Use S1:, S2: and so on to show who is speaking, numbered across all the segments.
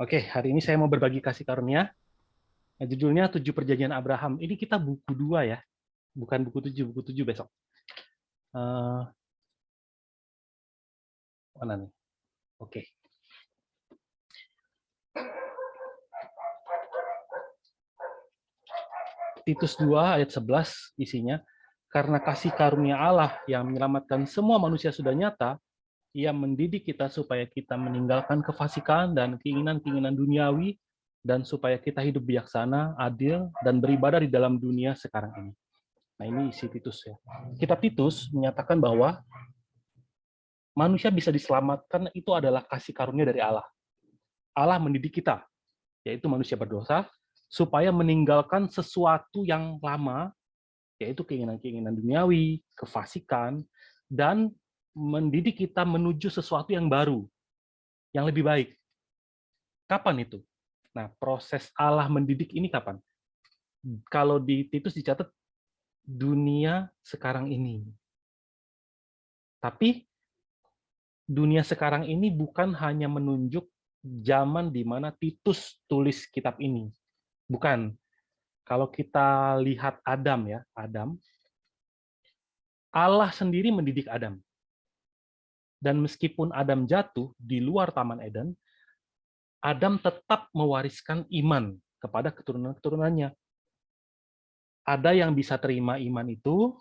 S1: Oke, hari ini saya mau berbagi kasih karunia. Judulnya 7 Perjanjian Abraham. Ini kita buku 2 ya, bukan buku 7 besok. Eh, mana nih? Oke. Titus 2 ayat 11 isinya, karena kasih karunia Allah yang menyelamatkan semua manusia sudah nyata, Ia mendidik kita supaya kita meninggalkan kefasikan dan keinginan-keinginan duniawi, dan supaya kita hidup bijaksana, adil, dan beribadah di dalam dunia sekarang ini. Nah, ini isi Titus ya. Kitab Titus menyatakan bahwa manusia bisa diselamatkan itu adalah kasih karunia dari Allah. Allah mendidik kita, yaitu manusia berdosa, supaya meninggalkan sesuatu yang lama, yaitu keinginan-keinginan duniawi, kefasikan, dan mendidik kita menuju sesuatu yang baru, yang lebih baik. Kapan itu? Nah, proses Allah mendidik ini kapan? Kalau di Titus dicatat dunia sekarang ini. Tapi dunia sekarang ini bukan hanya menunjuk zaman di mana Titus tulis kitab ini. Bukan. Kalau kita lihat Adam ya, Allah sendiri mendidik Adam. Dan meskipun Adam jatuh di luar Taman Eden, Adam tetap mewariskan iman kepada keturunan-keturunannya. Ada yang bisa terima iman itu,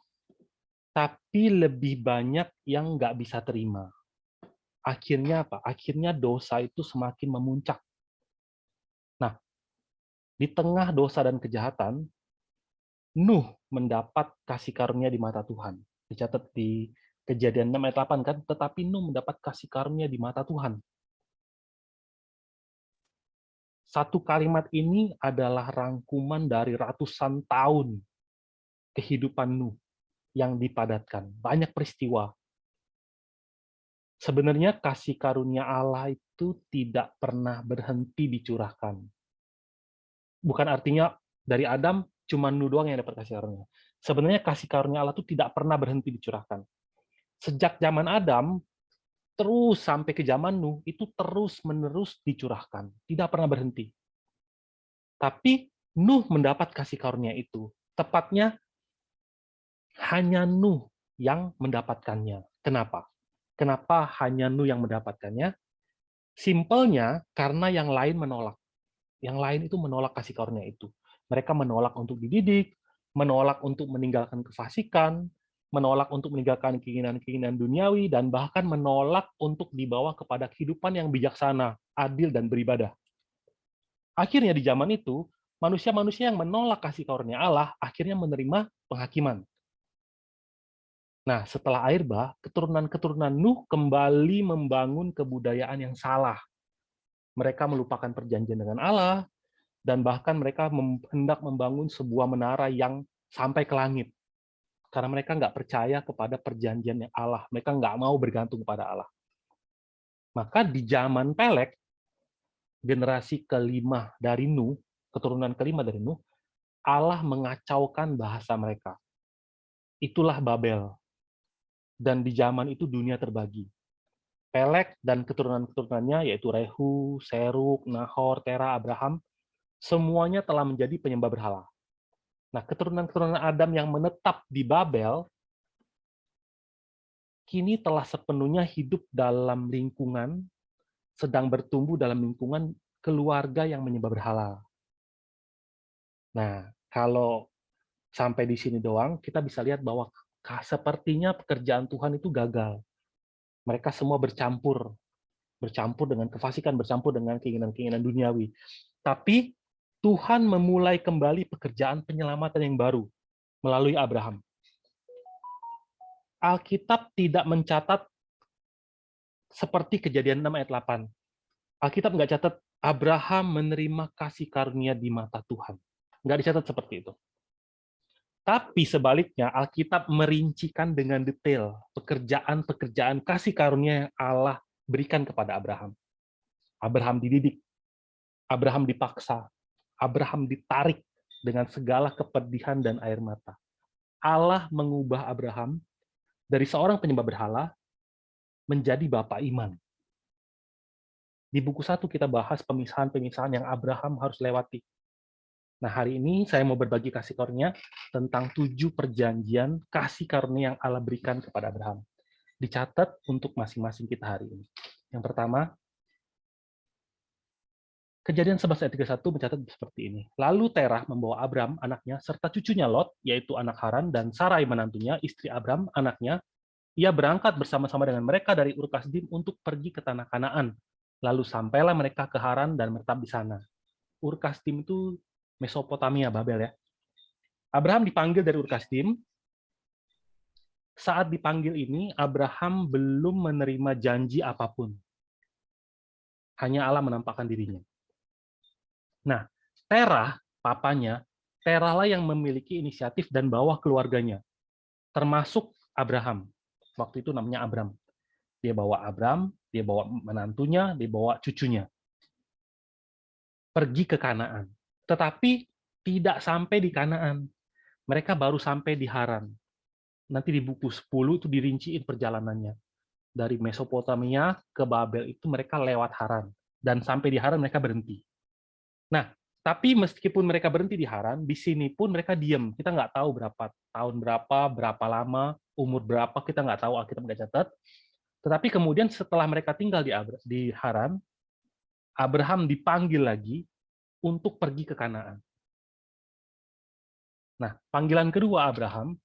S1: tapi lebih banyak yang nggak bisa terima. Akhirnya apa? Akhirnya dosa itu semakin memuncak. Nah, di tengah dosa dan kejahatan, Nuh mendapat kasih karunia di mata Tuhan. Dicatat di Kejadian 6 ayat 8 kan, tetapi Nuh mendapat kasih karunia di mata Tuhan. Satu kalimat ini adalah rangkuman dari ratusan tahun kehidupan Nuh yang dipadatkan. Banyak peristiwa. Sebenarnya kasih karunia Allah itu tidak pernah berhenti dicurahkan. Bukan artinya dari Adam cuma Nuh doang yang dapat kasih karunia. Sebenarnya kasih karunia Allah itu tidak pernah berhenti dicurahkan. Sejak zaman Adam terus sampai ke zaman Nuh itu terus-menerus dicurahkan, tidak pernah berhenti. Tapi Nuh mendapat kasih karunia itu. Tepatnya hanya Nuh yang mendapatkannya. Kenapa? Kenapa hanya Nuh yang mendapatkannya? Simpelnya karena yang lain menolak. Yang lain itu menolak kasih karunia itu. Mereka menolak untuk dididik, menolak untuk meninggalkan kefasikan, menolak untuk meninggalkan keinginan-keinginan duniawi, dan bahkan menolak untuk dibawa kepada kehidupan yang bijaksana, adil, dan beribadah. Akhirnya di zaman itu, manusia-manusia yang menolak kasih karunia Allah akhirnya menerima penghakiman. Nah, setelah air bah, keturunan-keturunan Nuh kembali membangun kebudayaan yang salah. Mereka melupakan perjanjian dengan Allah, dan bahkan mereka hendak membangun sebuah menara yang sampai ke langit. Karena mereka nggak percaya kepada perjanjian yang Allah. Mereka nggak mau bergantung kepada Allah. Maka di zaman Pelek, generasi kelima dari Nuh, keturunan kelima dari Nuh, Allah mengacaukan bahasa mereka. Itulah Babel. Dan di zaman itu dunia terbagi. Pelek dan keturunan-keturunannya, yaitu Rehu, Seruk, Nahor, Tera, Abraham, semuanya telah menjadi penyembah berhala. Nah, keturunan-keturunan Adam yang menetap di Babel, kini telah sepenuhnya hidup dalam lingkungan, sedang bertumbuh dalam lingkungan keluarga yang menyembah berhala. Nah, kalau sampai di sini doang, kita bisa lihat bahwa sepertinya pekerjaan Tuhan itu gagal. Mereka semua bercampur dengan kefasikan, bercampur dengan keinginan-keinginan duniawi. Tapi Tuhan memulai kembali pekerjaan penyelamatan yang baru melalui Abraham. Alkitab tidak mencatat seperti Kejadian 6 ayat 8. Alkitab nggak catat Abraham menerima kasih karunia di mata Tuhan. Nggak dicatat seperti itu. Tapi sebaliknya, Alkitab merincikan dengan detail pekerjaan-pekerjaan kasih karunia yang Allah berikan kepada Abraham. Abraham dididik, Abraham dipaksa, Abraham ditarik dengan segala kepedihan dan air mata. Allah mengubah Abraham dari seorang penyembah berhala menjadi bapa iman. Di buku 1 kita bahas pemisahan-pemisahan yang Abraham harus lewati. Nah, hari ini saya mau berbagi kasih karunia tentang 7 perjanjian kasih karunia yang Allah berikan kepada Abraham. Dicatat untuk masing-masing kita hari ini. Yang pertama, Kejadian 11 ayat 31 mencatat seperti ini. Lalu Terah membawa Abram, anaknya, serta cucunya Lot, yaitu anak Haran, dan Sarai menantunya, istri Abram, anaknya. Ia berangkat bersama-sama dengan mereka dari Ur Kasdim untuk pergi ke tanah Kanaan. Lalu sampailah mereka ke Haran dan menetap di sana. Ur Kasdim itu Mesopotamia, Babel ya. Abraham dipanggil dari Ur Kasdim. Saat dipanggil ini, Abraham belum menerima janji apapun. Hanya Allah menampakkan dirinya. Nah, Terah, papanya, Terahlah yang memiliki inisiatif dan bawa keluarganya, termasuk Abraham. Waktu itu namanya Abram. Dia bawa Abram, dia bawa menantunya, dia bawa cucunya. Pergi ke Kanaan. Tetapi tidak sampai di Kanaan. Mereka baru sampai di Haran. Nanti di buku 10 itu dirinciin perjalanannya. Dari Mesopotamia ke Babel itu mereka lewat Haran. Dan sampai di Haran mereka berhenti. Nah, tapi meskipun mereka berhenti di Haran, di sini pun mereka diam. Kita nggak tahu tahun berapa lama, umur berapa, kita nggak tahu, Alkitab nggak catat. Tetapi kemudian setelah mereka tinggal di Haran, Abraham dipanggil lagi untuk pergi ke Kanaan. Nah, panggilan kedua Abraham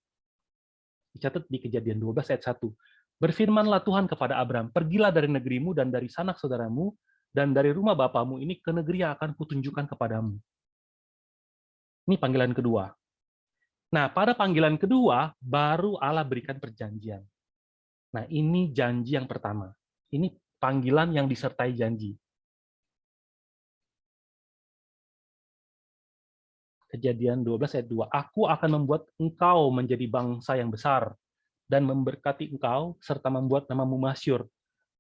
S1: dicatat di Kejadian 12 ayat 1. Berfirmanlah Tuhan kepada Abraham, pergilah dari negerimu dan dari sanak saudaramu dan dari rumah bapamu ini ke negeri yang akan kutunjukkan kepadamu. Ini panggilan kedua. Nah, pada panggilan kedua, baru Allah berikan perjanjian. Nah, ini janji yang pertama. Ini panggilan yang disertai janji. Kejadian 12 ayat 2. Aku akan membuat engkau menjadi bangsa yang besar, dan memberkati engkau, serta membuat namamu masyhur.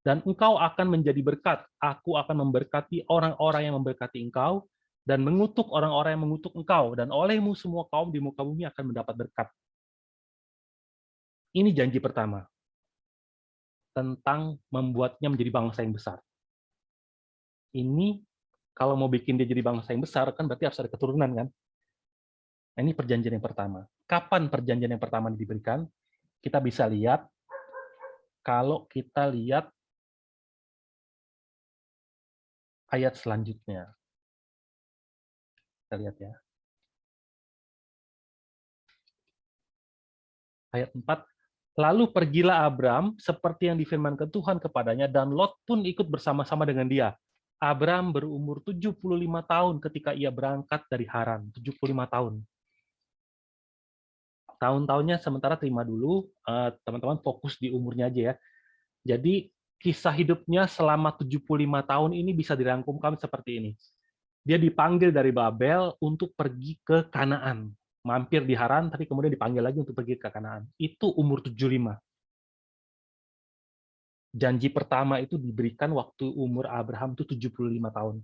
S1: Dan engkau akan menjadi berkat. Aku akan memberkati orang-orang yang memberkati engkau, dan mengutuk orang-orang yang mengutuk engkau, dan olehmu semua kaum di muka bumi akan mendapat berkat. Ini janji pertama, tentang membuatnya menjadi bangsa yang besar. Ini, kalau mau bikin dia jadi bangsa yang besar, kan berarti harus ada keturunan, kan? Nah, ini perjanjian yang pertama. Kapan perjanjian yang pertama diberikan? Kita bisa lihat, kalau kita lihat ayat selanjutnya. Kita lihat ya. Ayat 4. Lalu pergilah Abram seperti yang difirmankan Tuhan kepadanya, dan Lot pun ikut bersama-sama dengan dia. Abram berumur 75 tahun ketika ia berangkat dari Haran. 75 tahun. Tahun-tahunnya sementara terima dulu, teman-teman fokus di umurnya aja ya. Jadi kisah hidupnya selama 75 tahun ini bisa dirangkumkan seperti ini. Dia dipanggil dari Babel untuk pergi ke Kanaan. Mampir di Haran, tapi kemudian dipanggil lagi untuk pergi ke Kanaan. Itu umur 75. Janji pertama itu diberikan waktu umur Abraham itu 75 tahun.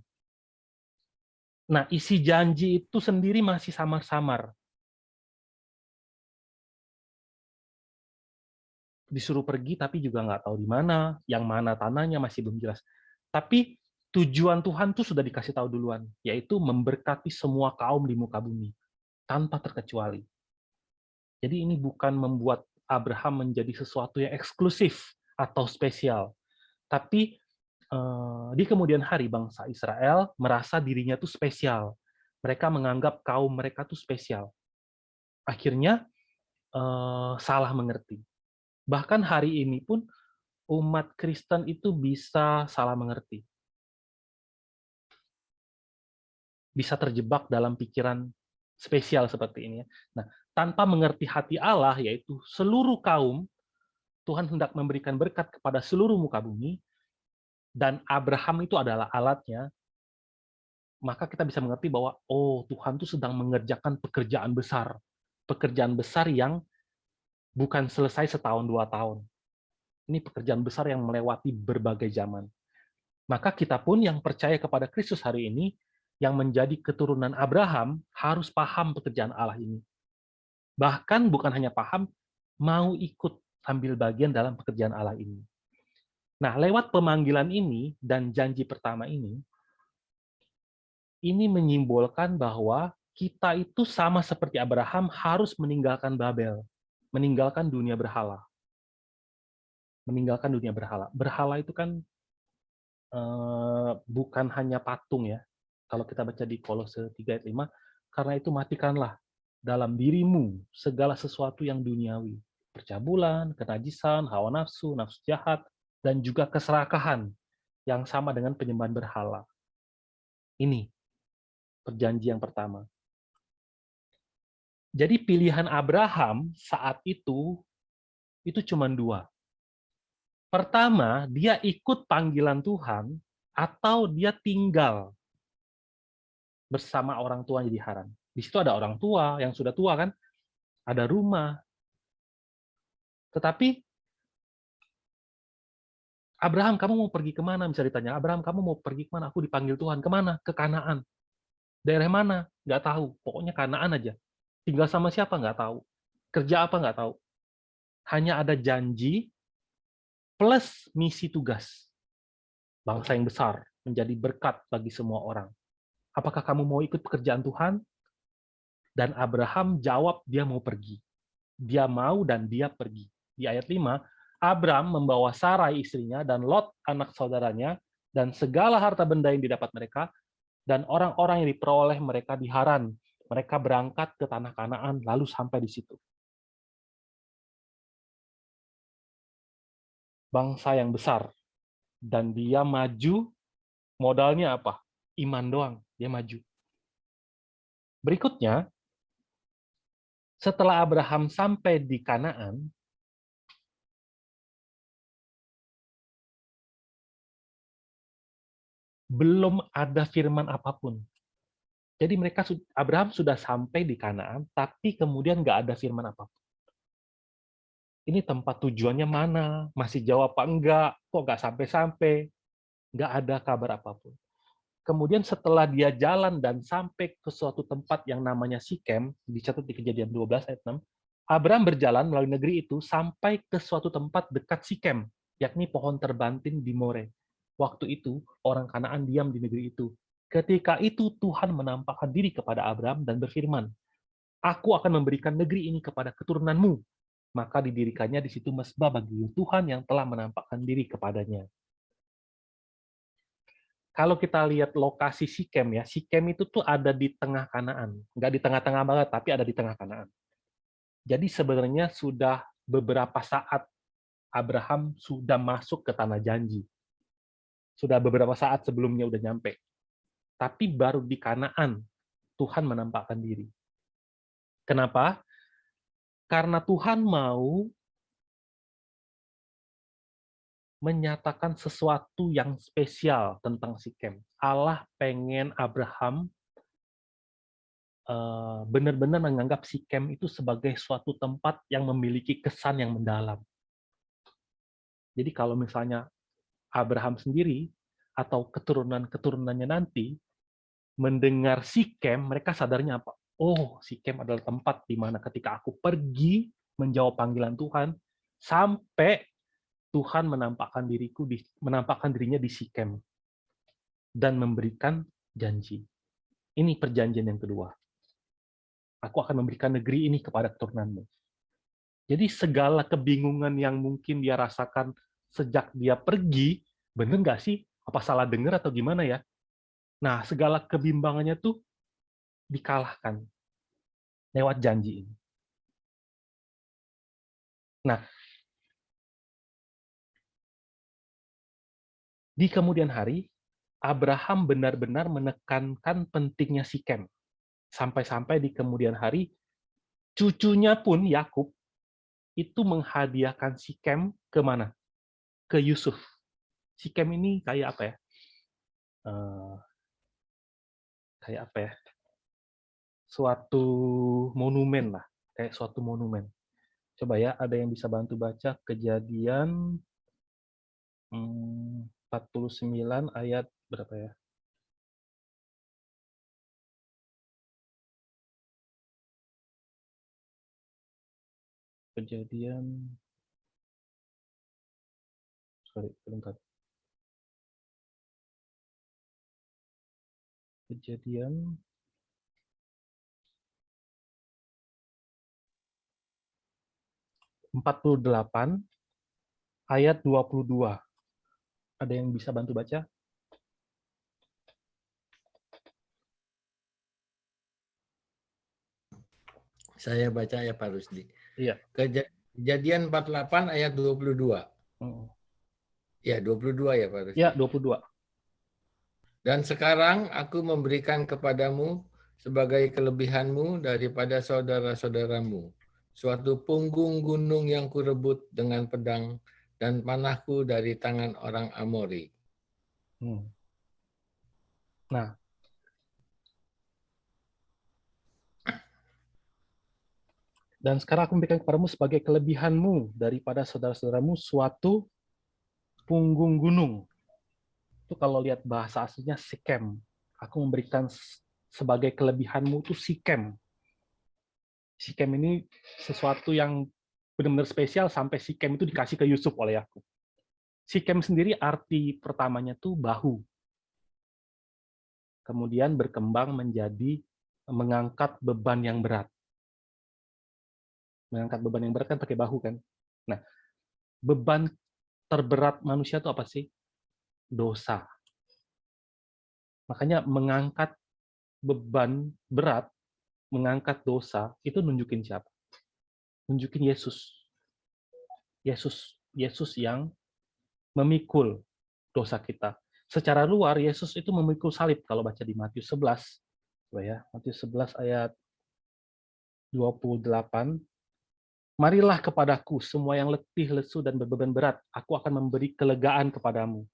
S1: Nah, isi janji itu sendiri masih samar-samar. Disuruh pergi, tapi juga nggak tahu di mana, yang mana tanahnya masih belum jelas. Tapi tujuan Tuhan tuh sudah dikasih tahu duluan, yaitu memberkati semua kaum di muka bumi, tanpa terkecuali. Jadi ini bukan membuat Abraham menjadi sesuatu yang eksklusif atau spesial, tapi di kemudian hari bangsa Israel merasa dirinya tuh spesial. Mereka menganggap kaum mereka tuh spesial. Akhirnya salah mengerti. Bahkan hari ini pun umat Kristen itu bisa salah mengerti. Bisa terjebak dalam pikiran spesial seperti ini. Nah, tanpa mengerti hati Allah, yaitu seluruh kaum, Tuhan hendak memberikan berkat kepada seluruh muka bumi, dan Abraham itu adalah alatnya, maka kita bisa mengerti bahwa, oh, Tuhan itu sedang mengerjakan pekerjaan besar. Pekerjaan besar yang bukan selesai setahun, 2 tahun. Ini pekerjaan besar yang melewati berbagai zaman. Maka kita pun yang percaya kepada Kristus hari ini, yang menjadi keturunan Abraham, harus paham pekerjaan Allah ini. Bahkan bukan hanya paham, mau ikut ambil bagian dalam pekerjaan Allah ini. Nah, lewat pemanggilan ini dan janji pertama ini menyimbolkan bahwa kita itu sama seperti Abraham harus meninggalkan Babel, meninggalkan dunia berhala. Meninggalkan dunia berhala. Berhala itu kan bukan hanya patung ya. Kalau kita baca di Kolose 3 ayat 5, karena itu matikanlah dalam dirimu segala sesuatu yang duniawi. Percabulan, kenajisan, hawa nafsu, nafsu jahat, dan juga keserakahan yang sama dengan penyembahan berhala. Ini perjanjian pertama. Jadi pilihan Abraham saat itu cuma dua. Pertama, dia ikut panggilan Tuhan, atau dia tinggal bersama orang tuanya di Haran. Di situ ada orang tua yang sudah tua kan, ada rumah. Tetapi Abraham, kamu mau pergi kemana? Bisa ditanya, Abraham, kamu mau pergi kemana? Aku dipanggil Tuhan. Kemana? Ke Kanaan. Daerah mana? Nggak tahu. Pokoknya Kanaan aja. Tinggal sama siapa? Nggak tahu. Kerja apa? Nggak tahu. Hanya ada janji plus misi tugas. Bangsa yang besar, menjadi berkat bagi semua orang. Apakah kamu mau ikut pekerjaan Tuhan? Dan Abraham jawab dia mau pergi. Dia mau dan dia pergi. Di ayat 5, Abram membawa Sarai istrinya dan Lot anak saudaranya dan segala harta benda yang didapat mereka dan orang-orang yang diperoleh mereka di Haran. Mereka berangkat ke tanah Kanaan lalu sampai di situ. Bangsa yang besar. Dan dia maju, modalnya apa? Iman doang, dia maju. Berikutnya, setelah Abraham sampai di Kanaan, belum ada firman apapun. Jadi Abraham sudah sampai di Kanaan, tapi kemudian nggak ada firman apapun. Ini tempat tujuannya mana? Masih jauh apa enggak? Kok nggak sampai-sampai? Nggak ada kabar apapun. Kemudian setelah dia jalan dan sampai ke suatu tempat yang namanya Sikem, dicatat di Kejadian 12 ayat 6, Abraham berjalan melalui negeri itu sampai ke suatu tempat dekat Sikem, yakni pohon terbantin di More. Waktu itu, orang Kanaan diam di negeri itu. Ketika itu Tuhan menampakkan diri kepada Abraham dan berfirman, Aku akan memberikan negeri ini kepada keturunanmu. Maka didirikannya di situ mesbah bagi Tuhan yang telah menampakkan diri kepadanya. Kalau kita lihat lokasi Sikem ya, Sikem itu tuh ada di tengah Kanaan. Nggak di tengah-tengah banget, tapi ada di tengah Kanaan. Jadi sebenarnya sudah beberapa saat Abraham sudah masuk ke tanah janji. Sudah beberapa saat sebelumnya udah nyampe. Tapi baru di Kanaan Tuhan menampakkan diri. Kenapa? Karena Tuhan mau menyatakan sesuatu yang spesial tentang Sikem. Allah pengen Abraham benar-benar menganggap Sikem itu sebagai suatu tempat yang memiliki kesan yang mendalam. Jadi kalau misalnya Abraham sendiri atau keturunan-keturunannya nanti mendengar Sikem, mereka sadarnya apa? Oh, Sikem adalah tempat di mana ketika aku pergi menjawab panggilan Tuhan, sampai Tuhan menampakkan dirinya di Sikem dan memberikan janji. Ini perjanjian yang kedua. Aku akan memberikan negeri ini kepada keturunanmu. Jadi segala kebingungan yang mungkin dia rasakan sejak dia pergi, bener nggak sih? Apa salah dengar atau gimana ya? Nah, segala kebimbangannya tuh dikalahkan lewat janji ini. Nah, di kemudian hari, Abraham benar-benar menekankan pentingnya Sikem. Sampai-sampai di kemudian hari, cucunya pun Yakub itu menghadiahkan Sikem ke mana? Ke Yusuf. Sikem ini kayak apa ya? Eh, kayak apa ya? Suatu monumen lah, kayak suatu monumen. Coba ya, ada yang bisa bantu baca Kejadian 49 ayat berapa ya? Kejadian Sorry, bentar. Kejadian 48 ayat 22. Ada yang bisa bantu baca?
S2: Saya baca ya Pak Rusdi.
S1: Iya.
S2: Kejadian 48 ayat 22. Ya, 22 ya Pak Rusdi.
S1: Ya, 22.
S2: Dan sekarang aku memberikan kepadamu sebagai kelebihanmu daripada saudara-saudaramu, suatu punggung gunung yang kurebut dengan pedang dan panahku dari tangan orang Amori.
S1: Nah, dan sekarang aku memberikan kepadamu sebagai kelebihanmu daripada saudara-saudaramu suatu punggung gunung. Itu kalau lihat bahasa aslinya Sikem. Aku memberikan sebagai kelebihanmu itu Sikem. Sikem ini sesuatu yang benar-benar spesial sampai Sikem itu dikasih ke Yusuf oleh Yakub. Sikem sendiri arti pertamanya tuh bahu. Kemudian berkembang menjadi mengangkat beban yang berat. Mengangkat beban yang berat kan pakai bahu kan. Nah, beban terberat manusia itu apa sih? Dosa. Makanya mengangkat beban berat, mengangkat dosa, itu nunjukin siapa? Nunjukin Yesus. Yesus yang memikul dosa kita. Secara luar, Yesus itu memikul salib, kalau baca di Matius 11. Ya, Matius 11 ayat 28. Marilah kepadaku semua yang letih, lesu, dan berbeban berat. Aku akan memberi kelegaan kepadamu.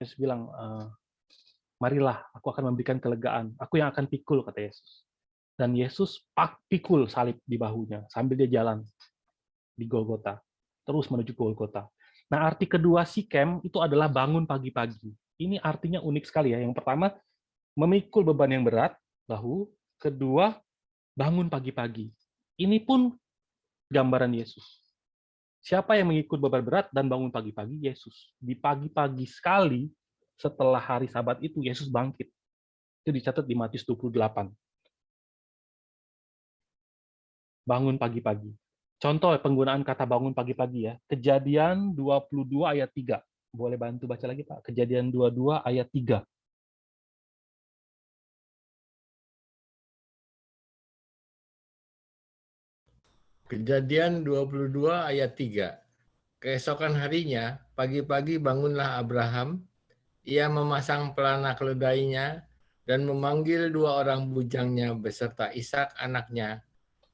S1: Yesus bilang, marilah, aku akan memberikan kelegaan. Aku yang akan pikul, kata Yesus. Dan Yesus pikul salib di bahunya, sambil dia jalan di Golgota. Terus menuju Golgota. Nah, arti kedua Sikem itu adalah bangun pagi-pagi. Ini artinya unik sekali ya. Yang pertama, memikul beban yang berat, bahu. Kedua, bangun pagi-pagi. Ini pun gambaran Yesus. Siapa yang mengikut beban berat dan bangun pagi-pagi? Yesus. Di pagi-pagi sekali, setelah hari Sabat itu, Yesus bangkit. Itu dicatat di Matius 28. Bangun pagi-pagi. Contoh penggunaan kata bangun pagi-pagi ya. Kejadian 22 ayat 3. Boleh bantu baca lagi, Pak? Kejadian 22 ayat 3.
S2: Kejadian 22 ayat 3. Keesokan harinya, pagi-pagi bangunlah Abraham, ia memasang pelana keledainya dan memanggil dua orang bujangnya beserta Ishak anaknya.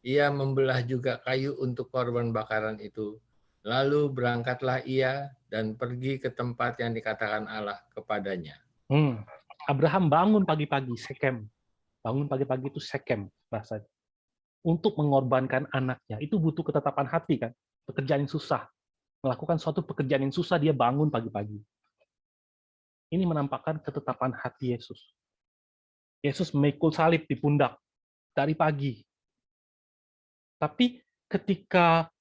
S2: Ia membelah juga kayu untuk korban bakaran itu. Lalu berangkatlah ia dan pergi ke tempat yang dikatakan Allah kepadanya.
S1: Abraham bangun pagi-pagi, Sekem. Bangun pagi-pagi itu Sekem bahasanya. Untuk mengorbankan anaknya. Itu butuh ketetapan hati kan. Pekerjaan yang susah. Melakukan suatu pekerjaan yang susah, dia bangun pagi-pagi. Ini menampakkan ketetapan hati Yesus. Yesus memikul salib di pundak dari pagi. Tapi ketika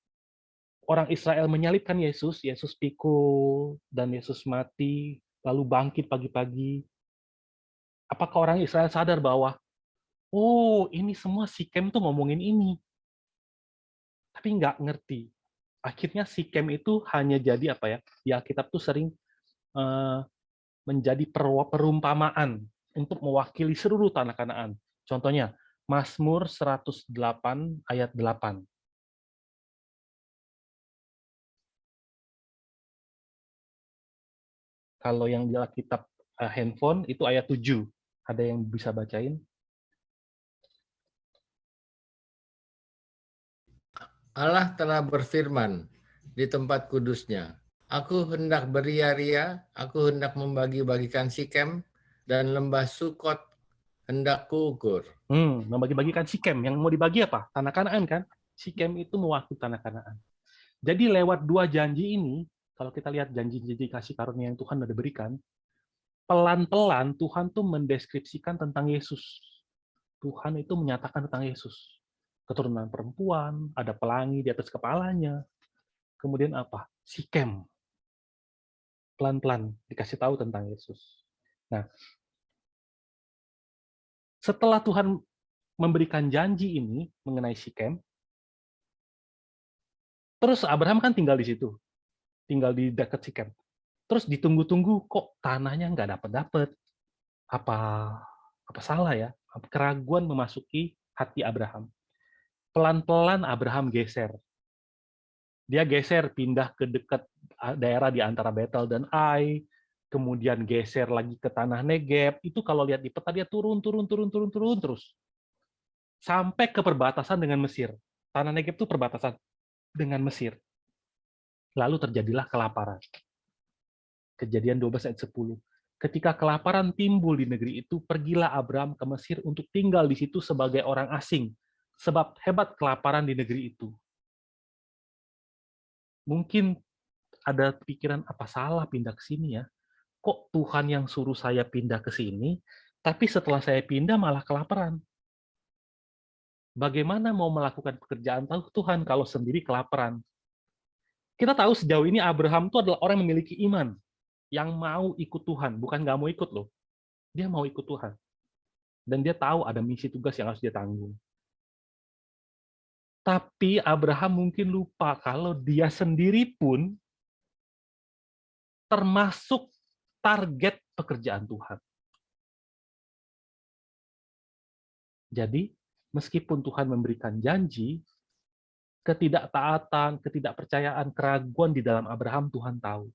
S1: orang Israel menyalibkan Yesus, Yesus pikul, dan Yesus mati, lalu bangkit pagi-pagi. Apakah orang Israel sadar bahwa, oh, ini semua Sikem tuh ngomongin ini. Tapi nggak ngerti. Akhirnya Sikem itu hanya jadi apa ya? Di Alkitab tuh sering menjadi perumpamaan untuk mewakili seluruh tanah Kanaan. Contohnya, Mazmur 108 ayat 8. Kalau yang di Alkitab handphone itu ayat 7. Ada yang bisa bacain?
S2: Allah telah berfirman di tempat kudusnya, aku hendak beria-ria, aku hendak membagi-bagikan Sikem, dan lembah Sukot hendak kuukur.
S1: Membagi-bagikan Sikem. Yang mau dibagi apa? Tanah Kanaan kan? Sikem itu mewakili tanah Kanaan. Jadi lewat dua janji ini, kalau kita lihat janji-janji kasih karunia yang Tuhan sudah berikan, pelan-pelan Tuhan tuh mendeskripsikan tentang Yesus. Tuhan itu menyatakan tentang Yesus. Keturunan perempuan, ada pelangi di atas kepalanya. Kemudian apa? Sikem. Pelan-pelan dikasih tahu tentang Yesus. Nah, setelah Tuhan memberikan janji ini mengenai Sikem, terus Abraham kan tinggal di situ, tinggal di dekat Sikem. Terus ditunggu-tunggu kok tanahnya nggak dapat-dapat. Apa apa salah ya? Keraguan memasuki hati Abraham. Pelan-pelan Abraham geser. Dia geser pindah ke dekat daerah di antara Betel dan Ai, kemudian geser lagi ke tanah Negeb. Itu kalau lihat di peta dia turun terus sampai ke perbatasan dengan Mesir. Tanah Negeb itu perbatasan dengan Mesir. Lalu terjadilah kelaparan. Kejadian 12 ayat 10. Ketika kelaparan timbul di negeri itu, pergilah Abraham ke Mesir untuk tinggal di situ sebagai orang asing, sebab hebat kelaparan di negeri itu. Mungkin ada pikiran, apa salah pindah ke sini ya? Kok Tuhan yang suruh saya pindah ke sini, tapi setelah saya pindah malah kelaparan? Bagaimana mau melakukan pekerjaan Tuhan kalau sendiri kelaparan? Kita tahu sejauh ini Abraham itu adalah orang yang memiliki iman, yang mau ikut Tuhan, bukan nggak mau ikut loh. Dia mau ikut Tuhan. Dan dia tahu ada misi tugas yang harus dia tanggung. Tapi Abraham mungkin lupa kalau dia sendiri pun termasuk target pekerjaan Tuhan. Jadi, meskipun Tuhan memberikan janji, ketidaktaatan, ketidakpercayaan, keraguan di dalam Abraham Tuhan tahu.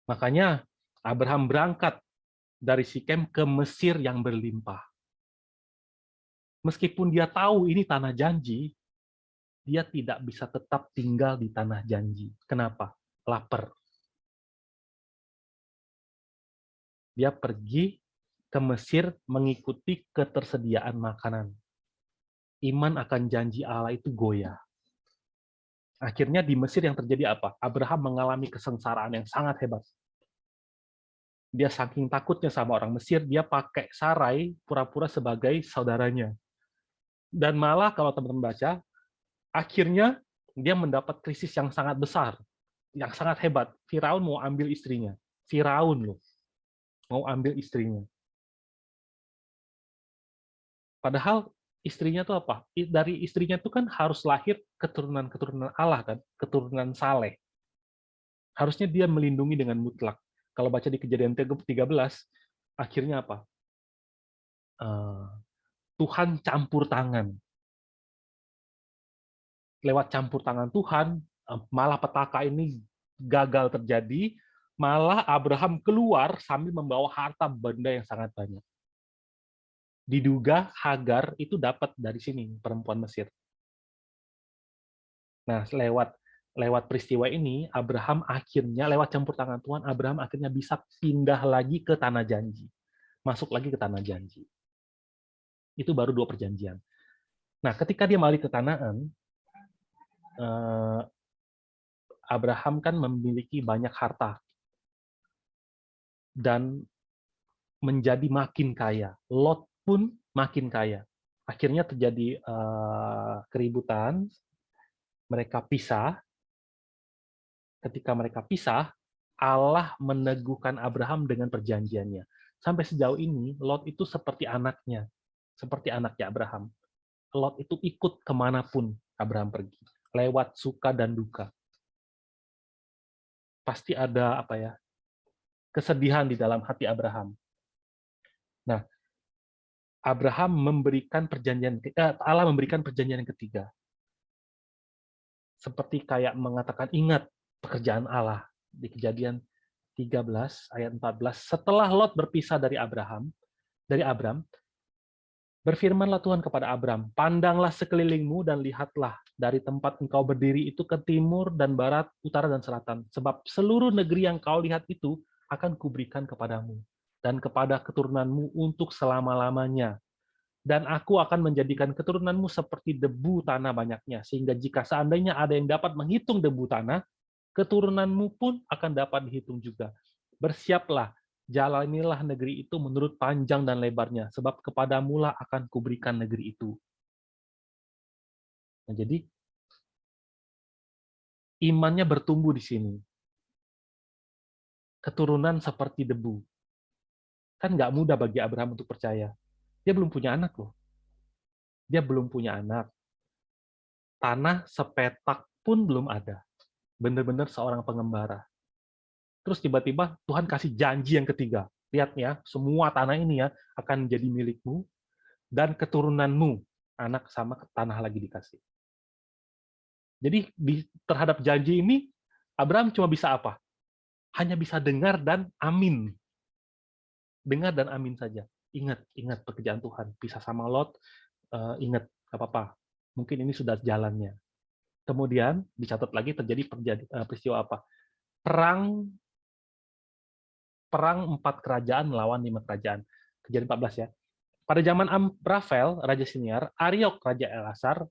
S1: Makanya Abraham berangkat dari Sikem ke Mesir yang berlimpah. Meskipun dia tahu ini tanah janji, dia tidak bisa tetap tinggal di tanah janji. Kenapa? Lapar. Dia pergi ke Mesir mengikuti ketersediaan makanan. Iman akan janji Allah itu goyah. Akhirnya di Mesir yang terjadi apa? Abraham mengalami kesengsaraan yang sangat hebat. Dia saking takutnya sama orang Mesir, dia pakai Sarai pura-pura sebagai saudaranya. Dan malah kalau teman-teman baca, akhirnya dia mendapat krisis yang sangat besar, yang sangat hebat. Firaun mau ambil istrinya. Firaun loh, mau ambil istrinya. Padahal istrinya tuh apa? Dari istrinya tuh kan harus lahir keturunan-keturunan Allah kan, keturunan Saleh. Harusnya dia melindungi dengan mutlak. Kalau baca di Kejadian 13, akhirnya apa? Tuhan campur tangan. Lewat campur tangan Tuhan, malah petaka ini gagal terjadi, malah Abraham keluar sambil membawa harta benda yang sangat banyak. Diduga Hagar itu dapat dari sini, perempuan Mesir. Nah, lewat peristiwa ini, Abraham akhirnya, lewat campur tangan Tuhan, Abraham akhirnya bisa pindah lagi ke tanah janji. Masuk lagi ke tanah janji. Itu baru 2 perjanjian. Nah, ketika dia balik ke Kanaan, Abraham kan memiliki banyak harta dan menjadi makin kaya. Lot pun makin kaya. Akhirnya terjadi keributan, mereka pisah. Ketika mereka pisah, Allah meneguhkan Abraham dengan perjanjiannya. Sampai sejauh ini, Lot itu seperti anaknya Abraham. Lot itu ikut kemanapun Abraham pergi, lewat suka dan duka. Pasti ada kesedihan di dalam hati Abraham. Nah, Allah memberikan perjanjian yang ketiga. Seperti kayak mengatakan, ingat pekerjaan Allah. Di Kejadian 13 ayat 14, setelah Lot berpisah dari Abram, berfirmanlah Tuhan kepada Abram, pandanglah sekelilingmu dan lihatlah dari tempat engkau berdiri itu ke timur dan barat, utara dan selatan. Sebab seluruh negeri yang kau lihat itu akan kuberikan kepadamu dan kepada keturunanmu untuk selama-lamanya. Dan aku akan menjadikan keturunanmu seperti debu tanah banyaknya, sehingga jika seandainya ada yang dapat menghitung debu tanah, keturunanmu pun akan dapat dihitung juga. Bersiaplah, jalanilah negeri itu menurut panjang dan lebarnya, sebab kepadamulah akan kuberikan negeri itu. Nah, jadi Imannya bertumbuh di sini. Keturunan seperti debu. Kan nggak mudah bagi Abraham untuk percaya. Dia belum punya anak loh. Dia belum punya anak. Tanah sepetak pun belum ada. Benar-benar seorang pengembara. Terus tiba-tiba Tuhan kasih janji yang ketiga. Lihat ya, semua tanah ini ya akan menjadi milikmu dan keturunanmu. Anak sama tanah lagi dikasih. Jadi terhadap janji ini, Abraham cuma bisa apa? Hanya bisa dengar dan amin. Dengar dan amin saja. Ingat pekerjaan Tuhan. Pisah sama Lot, ingat, nggak apa-apa. Mungkin ini sudah jalannya. Kemudian dicatat lagi terjadi peristiwa apa? Perang 4 kerajaan melawan 5 kerajaan. Kejadian 14 ya. Pada zaman Amrafel, Raja Siniar, Ariok, Raja Elasar,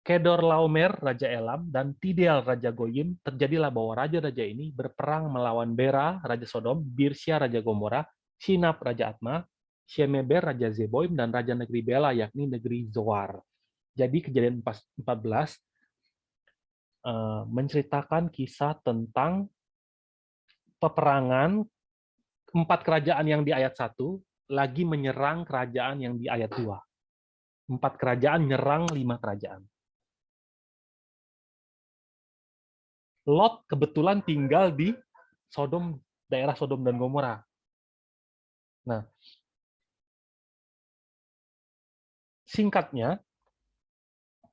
S1: Kedorlaomer, Raja Elam, dan Tidal, Raja Goyim, terjadilah bahwa raja-raja ini berperang melawan Bera, Raja Sodom, Birsya, Raja Gomora, Sinap, Raja Atma, Shemeber, Raja Zeboim, dan Raja Negeri Bela, yakni negeri Zoar. Jadi kejadian 14 menceritakan kisah tentang peperangan 4 kerajaan yang di ayat 1 lagi menyerang kerajaan yang di ayat 2. 4 kerajaan nyerang 5 kerajaan. Lot kebetulan tinggal di daerah Sodom dan Gomora. Nah, singkatnya,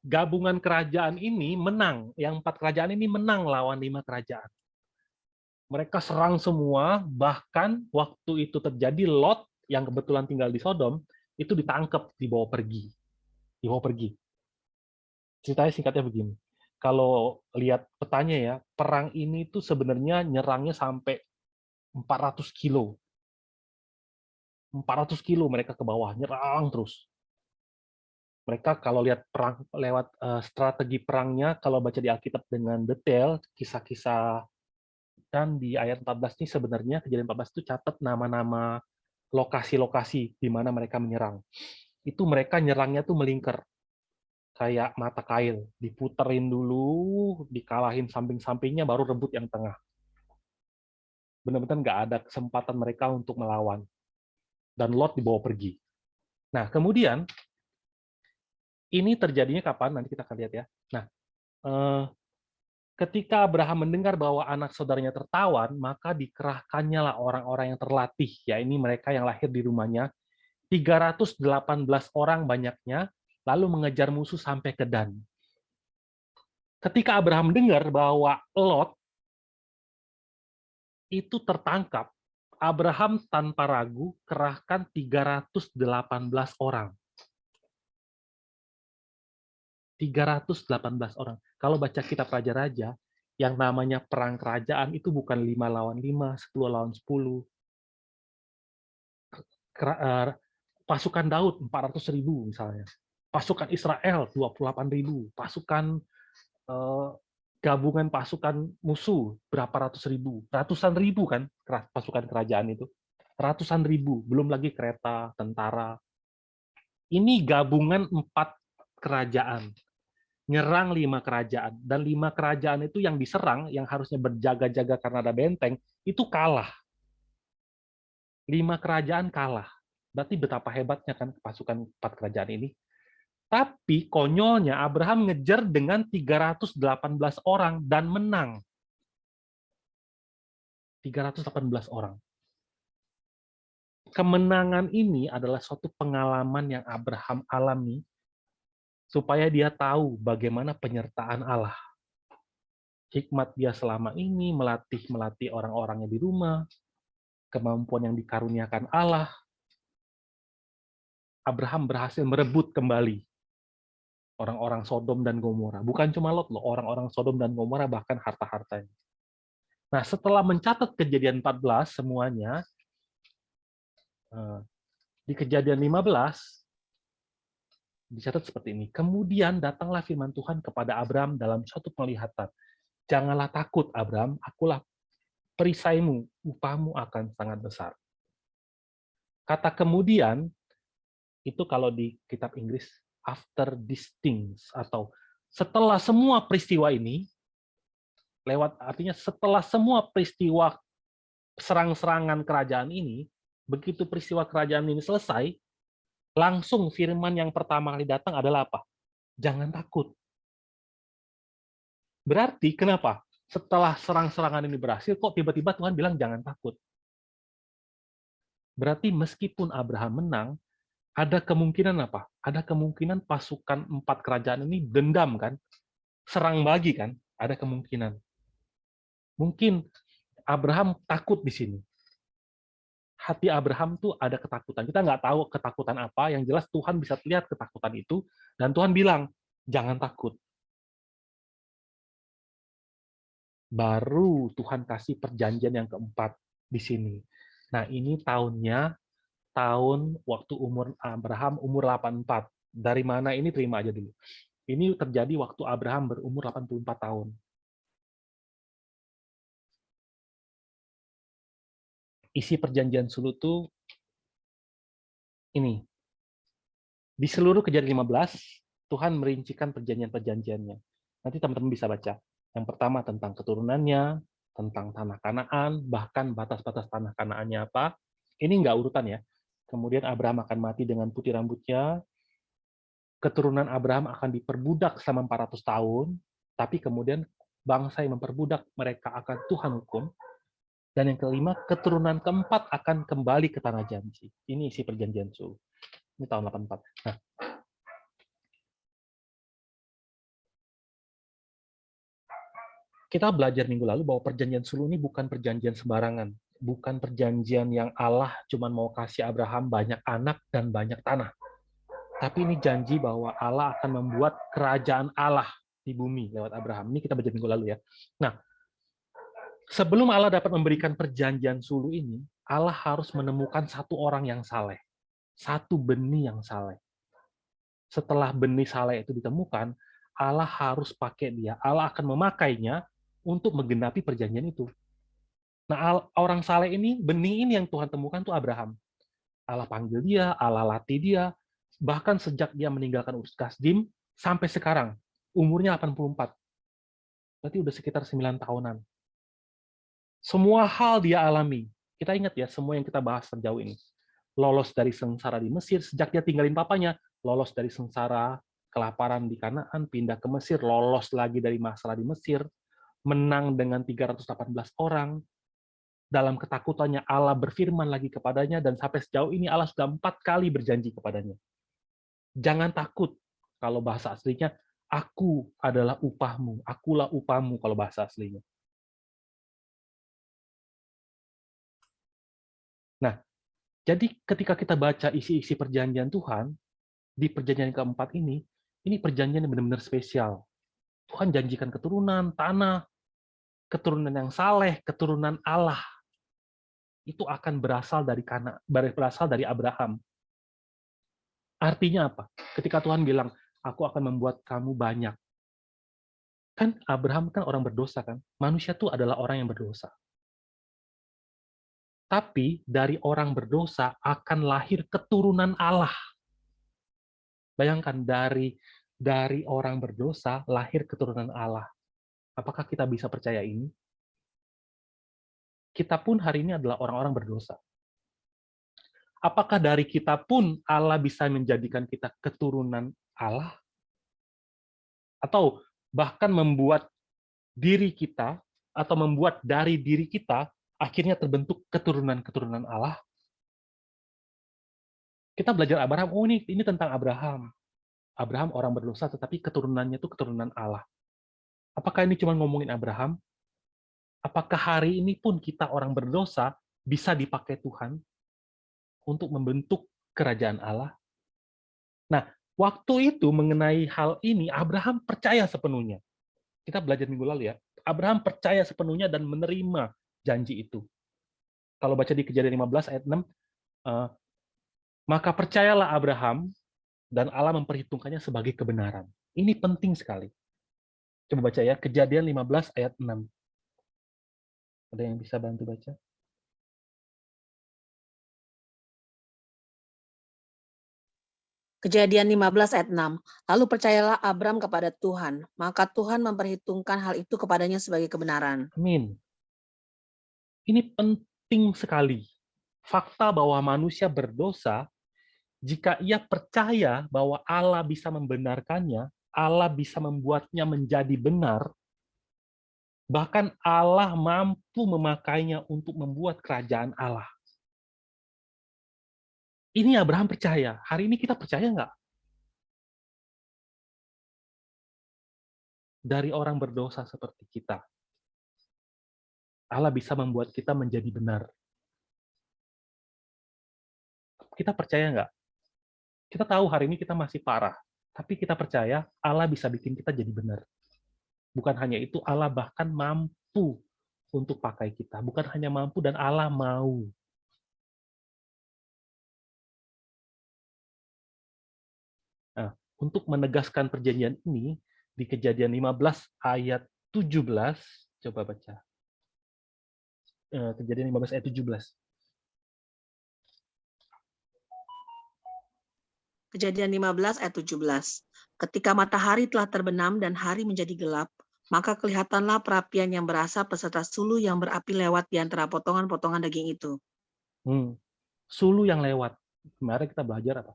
S1: gabungan kerajaan ini menang. Yang 4 kerajaan ini menang lawan 5 kerajaan. Mereka serang semua, bahkan waktu itu terjadi Lot yang kebetulan tinggal di Sodom, itu ditangkap, dibawa pergi. Ceritanya singkatnya begini. Kalau lihat petanya ya, perang ini tuh sebenarnya nyerangnya sampai 400 kilo. 400 kilo mereka ke bawah, nyerang terus. Mereka kalau lihat perang lewat strategi perangnya, kalau baca di Alkitab dengan detail, kisah-kisah, dan di ayat 14 ini sebenarnya kejadian 14 itu catat nama-nama lokasi-lokasi di mana mereka menyerang. Itu mereka nyerangnya tuh melingkar. Kayak mata kail, diputerin dulu, dikalahin samping-sampingnya, baru rebut yang tengah. Benar-benar nggak ada kesempatan mereka untuk melawan. Dan Lot dibawa pergi. Nah, kemudian, ini terjadinya kapan? Nanti kita akan lihat ya. Nah, ketika Abraham mendengar bahwa anak saudaranya tertawan, maka dikerahkannya lah orang-orang yang terlatih. Ya, ini mereka yang lahir di rumahnya. 318 orang banyaknya, lalu mengejar musuh sampai ke Dan. Ketika Abraham dengar bahwa Lot itu tertangkap, Abraham tanpa ragu kerahkan 318 orang. 318 orang. Kalau baca kitab Raja-Raja, yang namanya perang kerajaan itu bukan 5 lawan 5, 10 lawan 10. Pasukan Daud 400.000 misalnya. Pasukan Israel 28.000. Pasukan gabungan pasukan musuh berapa ratus ribu, ratusan ribu kan pasukan kerajaan itu, ratusan ribu, belum lagi kereta, tentara. Ini gabungan 4 kerajaan, nyerang 5 kerajaan, dan 5 kerajaan itu yang diserang, yang harusnya berjaga-jaga karena ada benteng, itu kalah. 5 kerajaan kalah. Berarti betapa hebatnya kan pasukan 4 kerajaan ini. Tapi konyolnya Abraham ngejar dengan 318 orang dan menang. 318 orang. Kemenangan ini adalah suatu pengalaman yang Abraham alami supaya dia tahu bagaimana penyertaan Allah. Hikmat dia selama ini melatih orang-orangnya di rumah, kemampuan yang dikaruniakan Allah. Abraham berhasil merebut kembali orang-orang Sodom dan Gomora. Bukan cuma Lot loh, orang-orang Sodom dan Gomora bahkan harta-hartanya. Nah, setelah mencatat kejadian 14 semuanya, di kejadian 15, dicatat seperti ini. Kemudian datanglah firman Tuhan kepada Abraham dalam suatu penglihatan. Janganlah takut, Abraham, akulah perisaimu, upahmu akan sangat besar. Kata kemudian, itu kalau di kitab Inggris, after these things, atau setelah semua peristiwa ini, artinya setelah semua peristiwa serang-serangan kerajaan ini, begitu peristiwa kerajaan ini selesai, langsung firman yang pertama kali datang adalah apa? Jangan takut. Berarti kenapa? Setelah serang-serangan ini berhasil, kok tiba-tiba Tuhan bilang jangan takut. Berarti meskipun Abraham menang, ada kemungkinan apa? Ada kemungkinan pasukan 4 kerajaan ini dendam kan? Serang bagi kan? Ada kemungkinan. Mungkin Abraham takut di sini. Hati Abraham tuh ada ketakutan. Kita nggak tahu ketakutan apa, yang jelas Tuhan bisa lihat ketakutan itu, dan Tuhan bilang, jangan takut. Baru Tuhan kasih perjanjian yang keempat di sini. Nah, ini tahun waktu umur Abraham umur 84. Dari mana ini terima aja dulu. Ini terjadi waktu Abraham berumur 84 tahun. Isi perjanjian sulu tuh ini. Di seluruh Kejadian 15, Tuhan merincikan perjanjian-perjanjiannya. Nanti teman-teman bisa baca. Yang pertama tentang keturunannya, tentang tanah Kanaan, bahkan batas-batas tanah Kanaannya apa. Ini nggak urutan ya. Kemudian Abraham akan mati dengan putih rambutnya, keturunan Abraham akan diperbudak selama 400 tahun, tapi kemudian bangsa yang memperbudak mereka akan Tuhan hukum. Dan yang kelima, keturunan keempat akan kembali ke tanah janji. Ini isi perjanjian sulu. Ini tahun 84. Nah, kita belajar minggu lalu bahwa perjanjian sulu ini bukan perjanjian sembarangan. Bukan perjanjian yang Allah cuma mau kasih Abraham banyak anak dan banyak tanah. Tapi ini janji bahwa Allah akan membuat kerajaan Allah di bumi lewat Abraham. Ini kita baca minggu lalu ya. Nah, sebelum Allah dapat memberikan perjanjian sulu ini, Allah harus menemukan satu orang yang saleh. Satu benih yang saleh. Setelah benih saleh itu ditemukan, Allah harus pakai dia. Allah akan memakainya untuk menggenapi perjanjian itu. Nah, orang saleh ini, benih ini yang Tuhan temukan tuh Abraham. Allah panggil dia, Allah latih dia, bahkan sejak dia meninggalkan Ur Kasdim sampai sekarang, umurnya 84. Berarti udah sekitar 9 tahunan. Semua hal dia alami. Kita ingat ya, semua yang kita bahas sejauh ini. Lolos dari sengsara di Mesir, sejak dia tinggalin papanya, lolos dari sengsara, kelaparan di Kanaan, pindah ke Mesir, lolos lagi dari masalah di Mesir, menang dengan 318 orang, dalam ketakutannya Allah berfirman lagi kepadanya, dan sampai sejauh ini Allah sudah 4 kali berjanji kepadanya. Jangan takut, kalau bahasa aslinya, aku adalah upahmu, akulah upahmu kalau bahasa aslinya. Nah, jadi ketika kita baca isi-isi perjanjian Tuhan, di perjanjian keempat ini perjanjian yang benar-benar spesial. Tuhan janjikan keturunan, tanah, keturunan yang saleh, keturunan Allah. Itu akan berasal dari Abraham. Artinya apa? Ketika Tuhan bilang, aku akan membuat kamu banyak. Kan Abraham kan orang berdosa kan? Manusia itu adalah orang yang berdosa. Tapi dari orang berdosa akan lahir keturunan Allah. Bayangkan dari orang berdosa lahir keturunan Allah. Apakah kita bisa percaya ini? Kita pun hari ini adalah orang-orang berdosa. Apakah dari kita pun Allah bisa menjadikan kita keturunan Allah? Atau bahkan membuat diri kita, atau membuat dari diri kita, akhirnya terbentuk keturunan-keturunan Allah? Kita belajar Abraham, oh ini tentang Abraham. Abraham orang berdosa, tetapi keturunannya itu keturunan Allah. Apakah ini cuma ngomongin Abraham? Apakah hari ini pun kita orang berdosa bisa dipakai Tuhan untuk membentuk kerajaan Allah? Nah, waktu itu mengenai hal ini, Abraham percaya sepenuhnya. Kita belajar minggu lalu ya. Abraham percaya sepenuhnya dan menerima janji itu. Kalau baca di Kejadian 15 ayat 6, maka percayalah Abraham dan Allah memperhitungkannya sebagai kebenaran. Ini penting sekali. Coba baca ya, Kejadian 15 ayat 6. Ada yang bisa bantu baca?
S3: Kejadian 15 ayat 6. Lalu percayalah Abram kepada Tuhan, maka Tuhan memperhitungkan hal itu kepadanya sebagai kebenaran.
S1: Amin. Ini penting sekali. Fakta bahwa manusia berdosa, jika ia percaya bahwa Allah bisa membenarkannya, Allah bisa membuatnya menjadi benar, bahkan Allah mampu memakainya untuk membuat kerajaan Allah. Ini Abraham percaya. Hari ini kita percaya nggak? Dari orang berdosa seperti kita, Allah bisa membuat kita menjadi benar. Kita percaya nggak? Kita tahu hari ini kita masih parah, tapi kita percaya Allah bisa bikin kita jadi benar. Bukan hanya itu, Allah bahkan mampu untuk pakai kita. Bukan hanya mampu, dan Allah mau. Nah, untuk menegaskan perjanjian ini, di Kejadian 15 ayat 17, coba baca. Kejadian 15 ayat 17.
S3: Kejadian 15 ayat 17. Ketika matahari telah terbenam dan hari menjadi gelap, maka kelihatanlah perapian yang berasap beserta sulu yang berapi lewat di antara potongan-potongan daging itu.
S1: Sulu yang lewat. Kemarin kita belajar apa?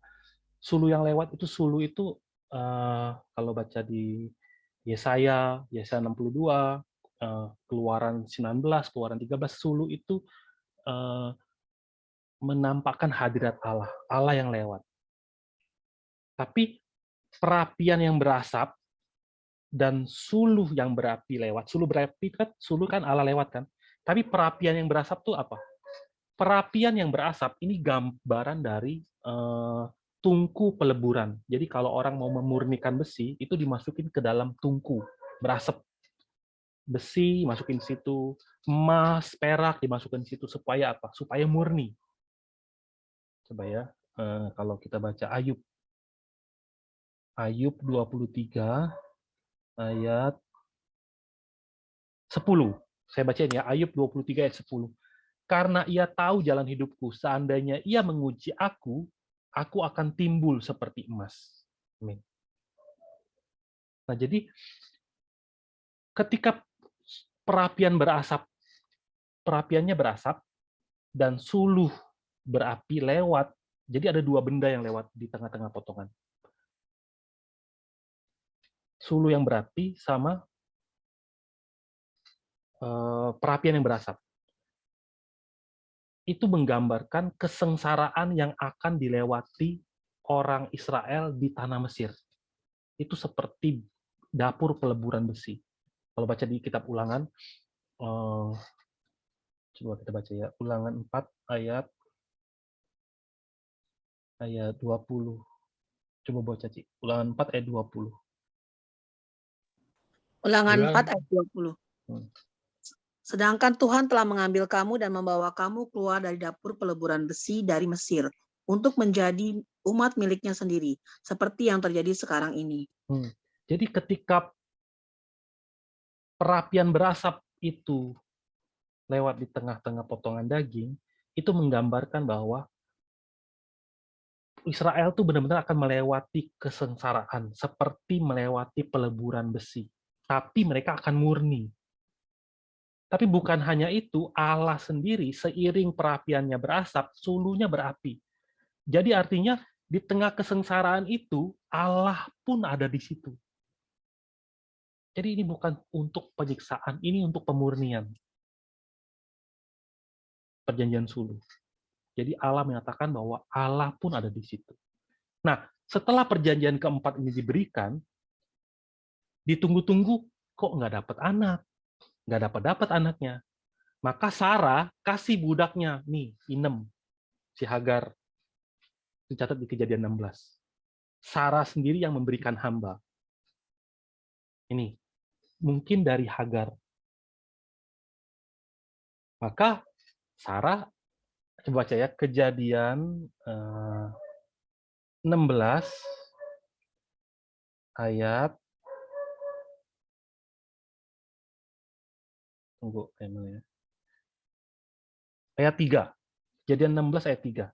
S1: Sulu yang lewat itu, sulu itu kalau baca di Yesaya 62, Keluaran 19, Keluaran 13, sulu itu menampakkan hadirat Allah, Allah yang lewat. Tapi perapian yang berasap dan suluh yang berapi lewat, suluh kan Allah lewat kan. Tapi perapian yang berasap itu apa? Perapian yang berasap ini gambaran dari tungku peleburan. Jadi kalau orang mau memurnikan besi, itu dimasukin ke dalam tungku, berasap. Besi masukin di situ, emas, perak dimasukin di situ, supaya apa? Supaya murni. Coba ya, kalau kita baca Ayub 23 ayat 10. Saya bacain ya, Ayub 23 ayat 10. Karena ia tahu jalan hidupku, seandainya ia menguji aku akan timbul seperti emas. Amin. Nah, jadi ketika perapiannya berasap dan suluh berapi lewat, jadi ada dua benda yang lewat di tengah-tengah potongan. Suluh yang berapi sama perapian yang berasap. Itu menggambarkan kesengsaraan yang akan dilewati orang Israel di tanah Mesir. Itu seperti dapur peleburan besi. Kalau baca di kitab Ulangan, coba kita baca ya, Ulangan 4 ayat 20. Coba baca, Ci. Ulangan 4 ayat 20.
S3: Ulangan 4 ayat 20. Sedangkan Tuhan telah mengambil kamu dan membawa kamu keluar dari dapur peleburan besi dari Mesir untuk menjadi umat miliknya sendiri, seperti yang terjadi sekarang ini.
S1: Jadi ketika perapian berasap itu lewat di tengah-tengah potongan daging, itu menggambarkan bahwa Israel tuh benar-benar akan melewati kesengsaraan, seperti melewati peleburan besi. Tapi mereka akan murni. Tapi bukan hanya itu, Allah sendiri seiring perapiannya berasap, sulunya berapi. Jadi artinya di tengah kesengsaraan itu, Allah pun ada di situ. Jadi ini bukan untuk penyiksaan, ini untuk pemurnian. Perjanjian suluh. Jadi Allah menyatakan bahwa Allah pun ada di situ. Nah, setelah perjanjian keempat ini diberikan, ditunggu-tunggu, kok nggak dapat anak? Nggak dapat anaknya. Maka Sarah kasih budaknya, nih, Inem, si Hagar. Dicatat di Kejadian 16. Sarah sendiri yang memberikan hamba. Ini, mungkin dari Hagar. Maka Sarah, coba baca ya, Kejadian 16 ayat, tunggu ya. Ayat 3. Kejadian 16 ayat 3.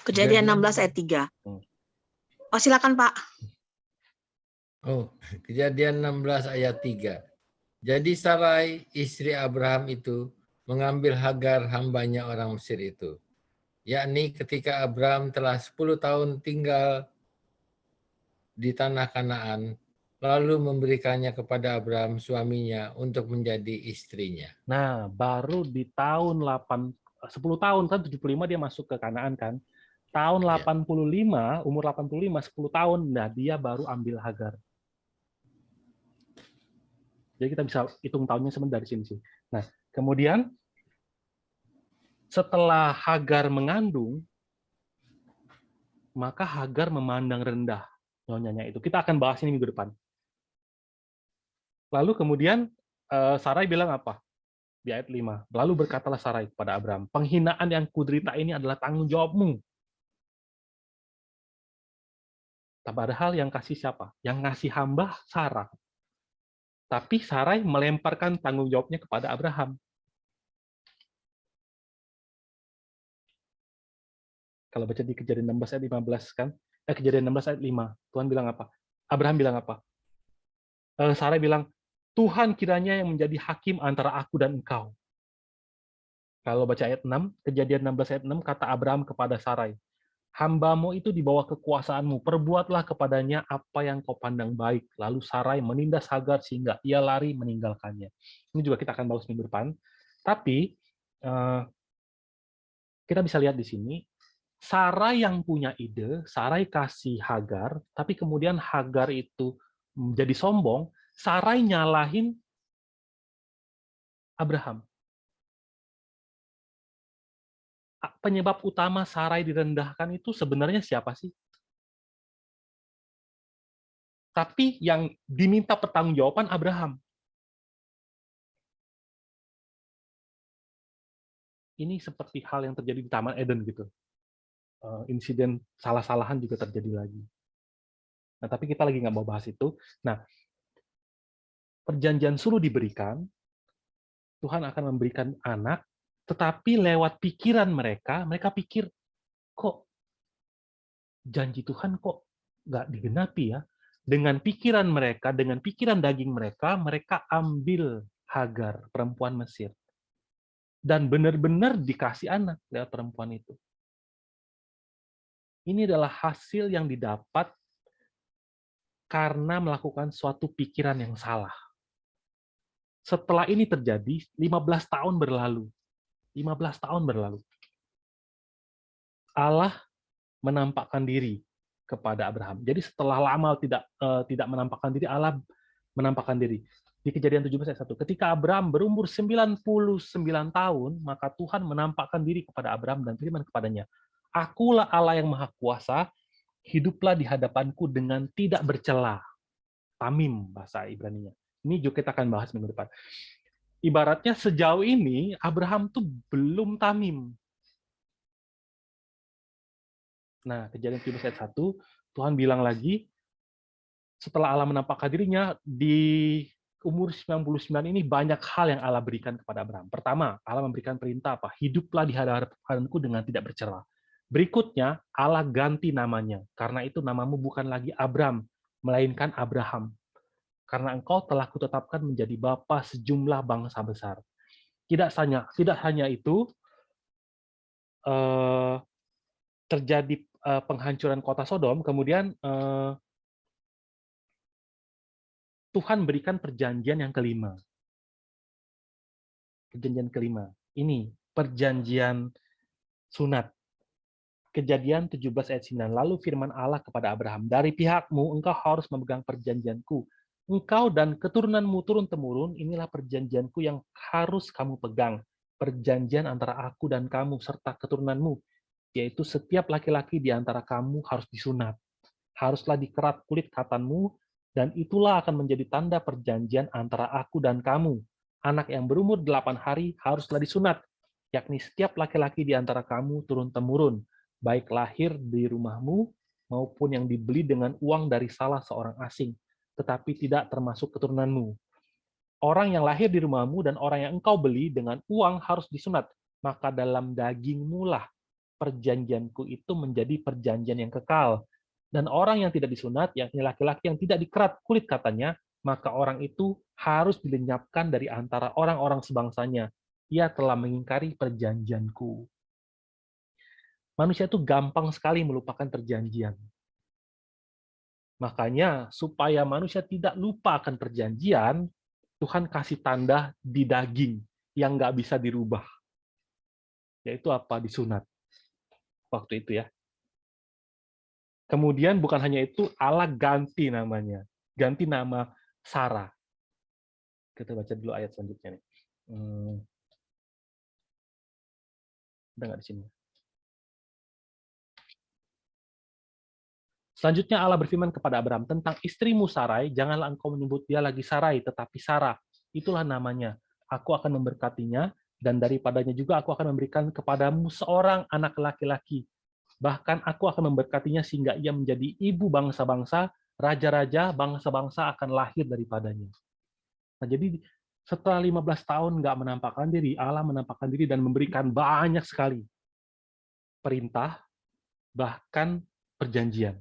S3: Kejadian 16 ayat 3. Oh, silakan Pak.
S2: Oh, Kejadian 16 ayat 3. Jadi Sarai, istri Abraham itu, mengambil Hagar hambanya orang Mesir itu. Yakni ketika Abraham telah 10 tahun tinggal di tanah Kanaan, lalu memberikannya kepada Abraham suaminya untuk menjadi istrinya.
S1: Nah, baru di tahun 10 tahun kan 75 dia masuk ke Kanaan kan. Tahun 85, umur 85, 10 tahun, nah dia baru ambil Hagar. Jadi kita bisa hitung tahunnya sebenarnya dari sini sih. Nah, kemudian setelah Hagar mengandung, maka Hagar memandang rendah nyonyanya itu. Kita akan bahas ini minggu depan. Lalu kemudian Sarai bilang apa? Di ayat 5. Lalu berkatalah Sarai kepada Abraham, penghinaan yang kuderita ini adalah tanggung jawabmu. Padahal yang kasih siapa? Yang ngasih hamba Sarah. Tapi Sarai melemparkan tanggung jawabnya kepada Abraham. Kalau baca di Kejadian 16 ayat 15 kan, Kejadian 16 ayat 5, Tuhan bilang apa? Abraham bilang apa? Sarai bilang, Tuhan kiranya yang menjadi hakim antara aku dan engkau. Kalau baca ayat 6, Kejadian 16 ayat 6, kata Abraham kepada Sarai, hambamu itu di bawah kekuasaanmu, perbuatlah kepadanya apa yang kau pandang baik. Lalu Sarai menindas Hagar sehingga ia lari meninggalkannya. Ini juga kita akan bahas minggu depan. Tapi kita bisa lihat di sini, Sarai yang punya ide, Sarai kasih Hagar, tapi kemudian Hagar itu menjadi sombong, Sarai nyalahin Abraham. Penyebab utama Sarai direndahkan itu sebenarnya siapa sih? Tapi yang diminta pertanggungjawaban Abraham. Ini seperti hal yang terjadi di Taman Eden gitu. Insiden salah-salahan juga terjadi lagi. Nah, tapi kita lagi nggak mau bahas itu. Nah, perjanjian suruh diberikan, Tuhan akan memberikan anak, tetapi lewat pikiran mereka pikir, kok janji Tuhan kok nggak digenapi ya? Dengan pikiran mereka, dengan pikiran daging mereka ambil Hagar, perempuan Mesir. Dan benar-benar dikasih anak lewat perempuan itu. Ini adalah hasil yang didapat karena melakukan suatu pikiran yang salah. Setelah ini terjadi, 15 tahun berlalu. 15 tahun berlalu. Allah menampakkan diri kepada Abraham. Jadi setelah lama tidak menampakkan diri, Allah menampakkan diri. Di Kejadian 17 ayat 1, ketika Abraham berumur 99 tahun, maka Tuhan menampakkan diri kepada Abraham dan firman kepadanya, Akulah Allah yang Maha Kuasa, hiduplah di hadapanku dengan tidak bercela. Tamim bahasa Ibraninya. Ini juga kita akan bahas minggu depan. Ibaratnya sejauh ini Abraham tuh belum tamim. Nah, Kejadian 17 ayat 1, Tuhan bilang lagi, setelah Allah menampakkan dirinya, di umur 99 ini banyak hal yang Allah berikan kepada Abraham. Pertama, Allah memberikan perintah apa? Hiduplah di hadapanku dengan tidak bercela. Berikutnya, Allah ganti namanya. Karena itu namamu bukan lagi Abram, melainkan Abraham. Karena engkau telah kutetapkan menjadi bapa sejumlah bangsa besar. Tidak hanya itu, terjadi penghancuran kota Sodom, kemudian Tuhan berikan perjanjian yang kelima. Perjanjian kelima. Ini perjanjian sunat. Kejadian 17 ayat 9. Lalu firman Allah kepada Abraham, dari pihakmu engkau harus memegang perjanjianku. Engkau dan keturunanmu turun-temurun, inilah perjanjianku yang harus kamu pegang. Perjanjian antara aku dan kamu serta keturunanmu, yaitu setiap laki-laki di antara kamu harus disunat. Haruslah dikerat kulit katanmu, dan itulah akan menjadi tanda perjanjian antara aku dan kamu. Anak yang berumur 8 hari haruslah disunat, yakni setiap laki-laki di antara kamu turun-temurun, baik lahir di rumahmu maupun yang dibeli dengan uang dari salah seorang asing, tetapi tidak termasuk keturunanmu. Orang yang lahir di rumahmu dan orang yang engkau beli dengan uang harus disunat, maka dalam dagingmu lah perjanjianku itu menjadi perjanjian yang kekal. Dan orang yang tidak disunat, yakni laki-laki yang tidak dikerat kulit katanya, maka orang itu harus dilenyapkan dari antara orang-orang sebangsanya. Ia telah mengingkari perjanjianku. Manusia itu gampang sekali melupakan perjanjian. Makanya, supaya manusia tidak lupa akan perjanjian, Tuhan kasih tanda di daging yang nggak bisa dirubah. Yaitu apa? Disunat. Waktu itu ya. Kemudian bukan hanya itu, Allah ganti namanya. Ganti nama Sarah. Kita baca dulu ayat selanjutnya nih. Udah nggak di sini. Selanjutnya Allah berfirman kepada Abraham tentang istrimu Sarai, janganlah engkau menyebut dia lagi Sarai, tetapi Sarah. Itulah namanya. Aku akan memberkatinya, dan daripadanya juga aku akan memberikan kepadamu seorang anak laki-laki. Bahkan aku akan memberkatinya sehingga ia menjadi ibu bangsa-bangsa, raja-raja, bangsa-bangsa akan lahir daripadanya. Nah, jadi setelah 15 tahun nggak menampakkan diri, Allah menampakkan diri dan memberikan banyak sekali perintah, bahkan perjanjian.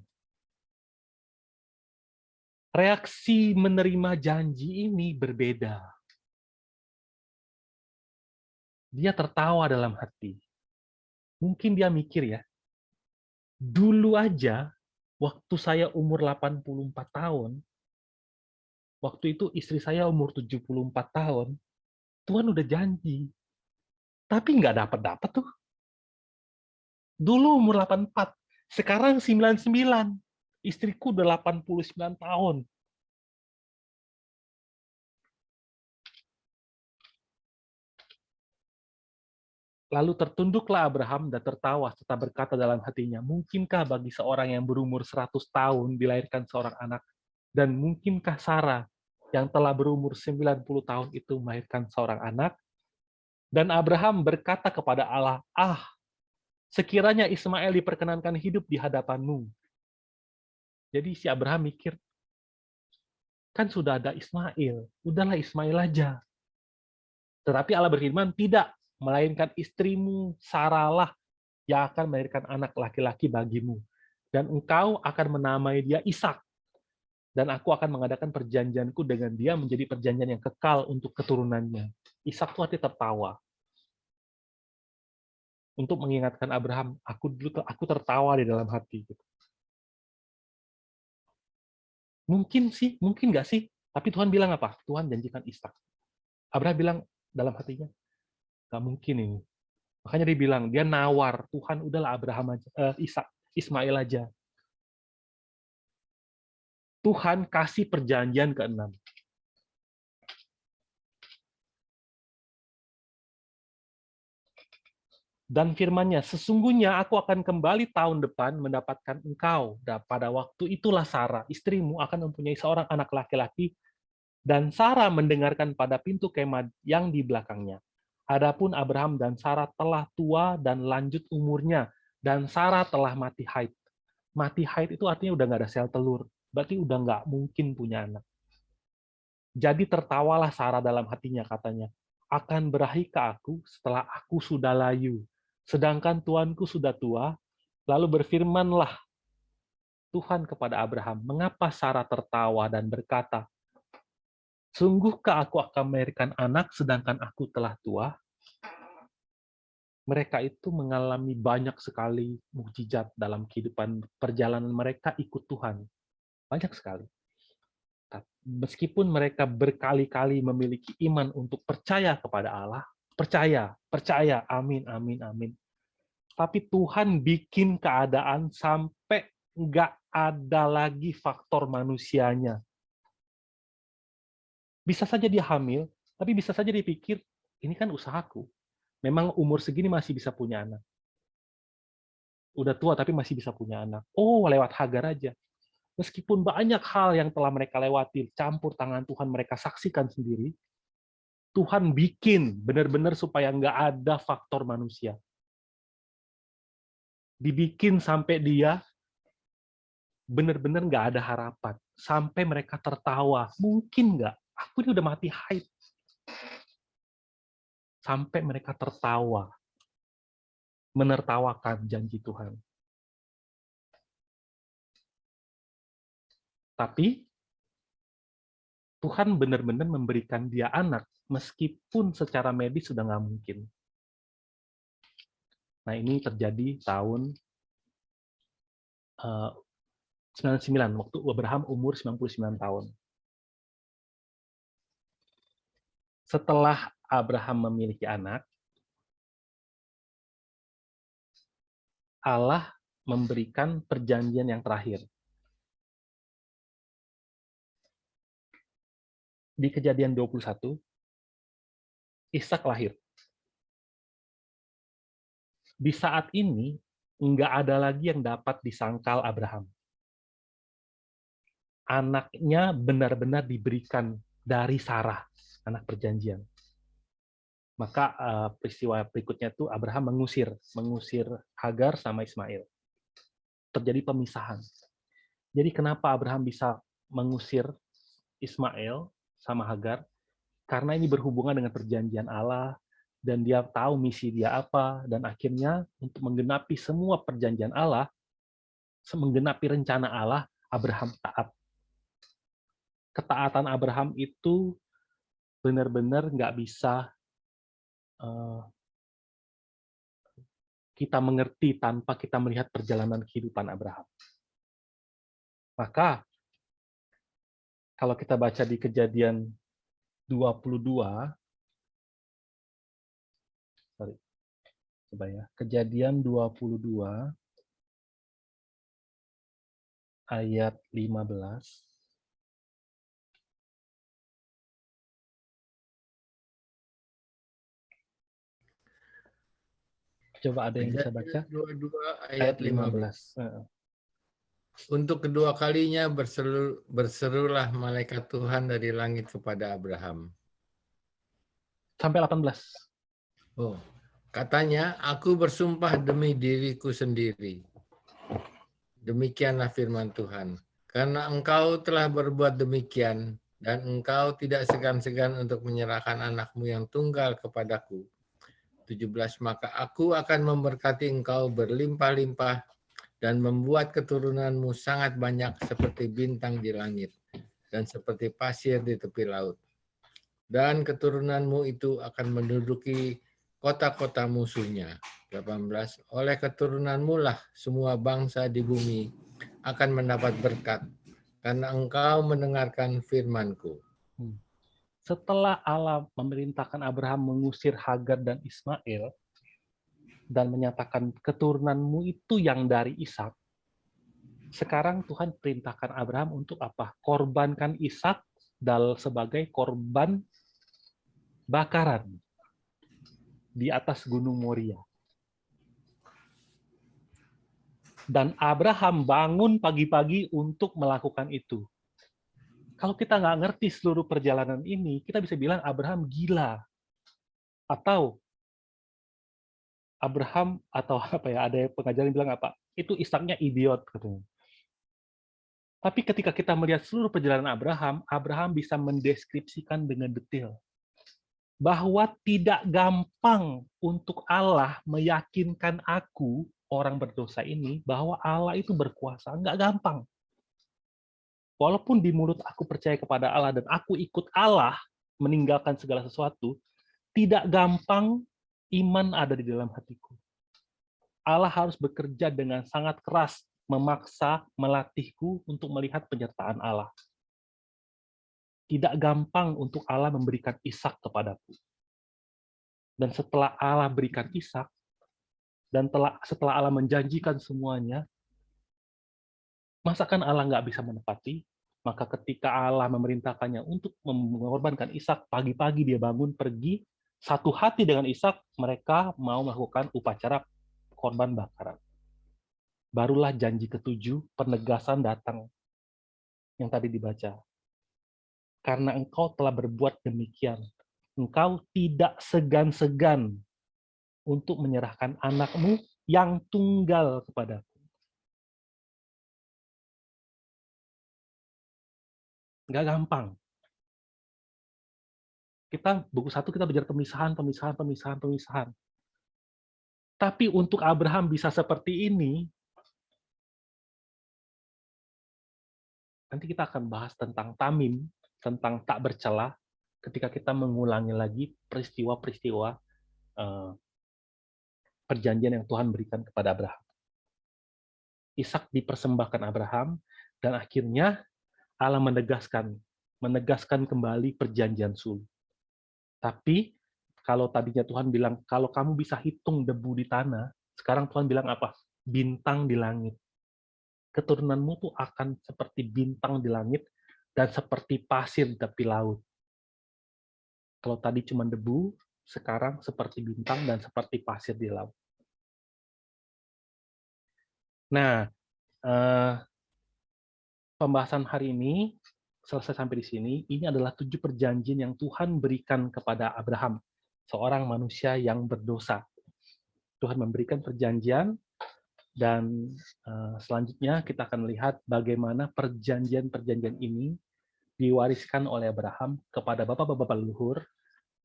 S1: Reaksi menerima janji ini berbeda. Dia tertawa dalam hati. Mungkin dia mikir ya, dulu aja waktu saya umur 84 tahun, waktu itu istri saya umur 74 tahun, Tuhan udah janji. Tapi nggak dapat tuh. Dulu umur 84, sekarang 99. Istriku udah 89 tahun. Lalu tertunduklah Abraham dan tertawa serta berkata dalam hatinya, mungkinkah bagi seorang yang berumur 100 tahun dilahirkan seorang anak? Dan mungkinkah Sarah yang telah berumur 90 tahun itu melahirkan seorang anak? Dan Abraham berkata kepada Allah, sekiranya Ismail diperkenankan hidup di hadapanmu. Jadi si Abraham mikir, kan sudah ada Ismail, udahlah Ismail aja. Tetapi Allah berfirman, tidak, melainkan istrimu Sarah yang akan melahirkan anak laki-laki bagimu. Dan engkau akan menamai dia Ishak. Dan aku akan mengadakan perjanjianku dengan dia menjadi perjanjian yang kekal untuk keturunannya. Ishak itu artinya tertawa. Untuk mengingatkan Abraham, aku tertawa di dalam hati. Mungkin sih, mungkin nggak sih? Tapi Tuhan bilang apa? Tuhan janjikan Ishak. Abraham bilang dalam hatinya, nggak mungkin ini. Makanya dia bilang, dia nawar, Tuhan udahlah Abraham aja, Ismail aja. Tuhan kasih perjanjian ke-6. Dan firman-Nya, sesungguhnya aku akan kembali tahun depan mendapatkan engkau. Dan pada waktu itulah Sarah, istrimu, akan mempunyai seorang anak laki-laki, dan Sarah mendengarkan pada pintu kemah yang di belakangnya. Adapun Abraham dan Sarah telah tua dan lanjut umurnya, dan Sarah telah mati haid. Mati haid itu artinya udah nggak ada sel telur, berarti udah nggak mungkin punya anak. Jadi tertawalah Sarah dalam hatinya, katanya, akan berahi ke aku setelah aku sudah layu. Sedangkan tuanku sudah tua, lalu berfirmanlah Tuhan kepada Abraham, mengapa Sarah tertawa dan berkata, sungguhkah aku akan melahirkan anak sedangkan aku telah tua? Mereka itu mengalami banyak sekali mukjizat dalam kehidupan perjalanan mereka ikut Tuhan. Banyak sekali. Meskipun mereka berkali-kali memiliki iman untuk percaya kepada Allah, percaya, amin, amin, amin. Tapi Tuhan bikin keadaan sampai nggak ada lagi faktor manusianya. Bisa saja dia hamil, tapi bisa saja dia pikir, ini kan usahaku. Memang umur segini masih bisa punya anak. Udah tua tapi masih bisa punya anak. Oh, lewat Hagar aja. Meskipun banyak hal yang telah mereka lewati, campur tangan Tuhan mereka saksikan sendiri, Tuhan bikin benar-benar supaya nggak ada faktor manusia. Dibikin sampai dia benar-benar nggak ada harapan. Sampai mereka tertawa. Mungkin nggak? Aku ini udah mati haid. Sampai mereka tertawa. menertawakan janji Tuhan. Tapi Tuhan benar-benar memberikan dia anak, meskipun secara medis sudah nggak mungkin. Nah, ini terjadi tahun 99, waktu Abraham umur 99 tahun. Setelah Abraham memiliki anak, Allah memberikan perjanjian yang terakhir. Di Kejadian 21, Ishak lahir. Di saat ini, nggak ada lagi yang dapat disangkal Abraham. Anaknya benar-benar diberikan dari Sarah, anak perjanjian. Maka peristiwa berikutnya itu Abraham mengusir Hagar sama Ismail. Terjadi pemisahan. Jadi kenapa Abraham bisa mengusir Ismail sama Hagar? Karena ini berhubungan dengan perjanjian Allah, dan dia tahu misi dia apa, dan akhirnya untuk menggenapi semua perjanjian Allah, menggenapi rencana Allah, Abraham taat. Ketaatan Abraham itu benar-benar nggak bisa kita mengerti tanpa kita melihat perjalanan kehidupan Abraham. Maka, kalau kita baca di Kejadian 22, Kejadian 22 ayat 15. Coba ada yang bisa baca?
S2: 22 ayat 15.
S1: 15.
S2: Untuk kedua kalinya berserulah malaikat Tuhan dari langit kepada Abraham.
S1: Sampai 18.
S2: Oh, katanya, aku bersumpah demi diriku sendiri. Demikianlah firman Tuhan. Karena engkau telah berbuat demikian, dan engkau tidak segan-segan untuk menyerahkan anakmu yang tunggal kepadaku. 17, maka aku akan memberkati engkau berlimpah-limpah dan membuat keturunanmu sangat banyak seperti bintang di langit dan seperti pasir di tepi laut. Dan keturunanmu itu akan menduduki kota-kota musuhnya. 18, oleh keturunanmu lah semua bangsa di bumi akan mendapat berkat, karena engkau mendengarkan firman-Ku.
S1: Setelah Allah memerintahkan Abraham mengusir Hagar dan Ismail, dan menyatakan keturunanmu itu yang dari Ishak, sekarang Tuhan perintahkan Abraham untuk apa? Korbankan Ishak sebagai korban bakaran di atas Gunung Moria. Dan Abraham bangun pagi-pagi untuk melakukan itu. Kalau kita nggak ngerti seluruh perjalanan ini, kita bisa bilang Abraham gila. Atau Abraham, atau apa ya, ada pengajaran bilang apa? Itu Ishaknya idiot, katanya. Tapi ketika kita melihat seluruh perjalanan Abraham, Abraham bisa mendeskripsikan dengan detail bahwa tidak gampang untuk Allah meyakinkan aku, orang berdosa ini, bahwa Allah itu berkuasa. Nggak gampang. Walaupun di mulut aku percaya kepada Allah dan aku ikut Allah meninggalkan segala sesuatu, tidak gampang iman ada di dalam hatiku. Allah harus bekerja dengan sangat keras, memaksa, melatihku untuk melihat penyertaan Allah. Tidak gampang untuk Allah memberikan Ishak kepadaku. Dan setelah Allah berikan Ishak, dan setelah Allah menjanjikan semuanya, masakan Allah nggak bisa menepati? Maka ketika Allah memerintahkannya untuk mengorbankan Ishak, pagi-pagi dia bangun pergi, satu hati dengan Ishak, mereka mau melakukan upacara korban bakaran. Barulah janji ke-7, penegasan datang, yang tadi dibaca. Karena engkau telah berbuat demikian, engkau tidak segan-segan untuk menyerahkan anakmu yang tunggal kepadaku. Nggak gampang. Buku 1 kita belajar pemisahan. Tapi untuk Abraham bisa seperti ini, nanti kita akan bahas tentang tamim, tentang tak bercela, ketika kita mengulangi lagi peristiwa-peristiwa perjanjian yang Tuhan berikan kepada Abraham. Ishak dipersembahkan Abraham, dan akhirnya Allah menegaskan kembali perjanjian sulh. Tapi kalau tadinya Tuhan bilang, kalau kamu bisa hitung debu di tanah, sekarang Tuhan bilang apa? Bintang di langit. Keturunanmu tuh akan seperti bintang di langit dan seperti pasir di tepi laut. Kalau tadi cuma debu, sekarang seperti bintang dan seperti pasir di laut. Nah, pembahasan hari ini selesai sampai di sini. Ini adalah 7 perjanjian yang Tuhan berikan kepada Abraham, seorang manusia yang berdosa. Tuhan memberikan perjanjian, dan selanjutnya kita akan lihat bagaimana perjanjian-perjanjian ini diwariskan oleh Abraham kepada bapak-bapak leluhur.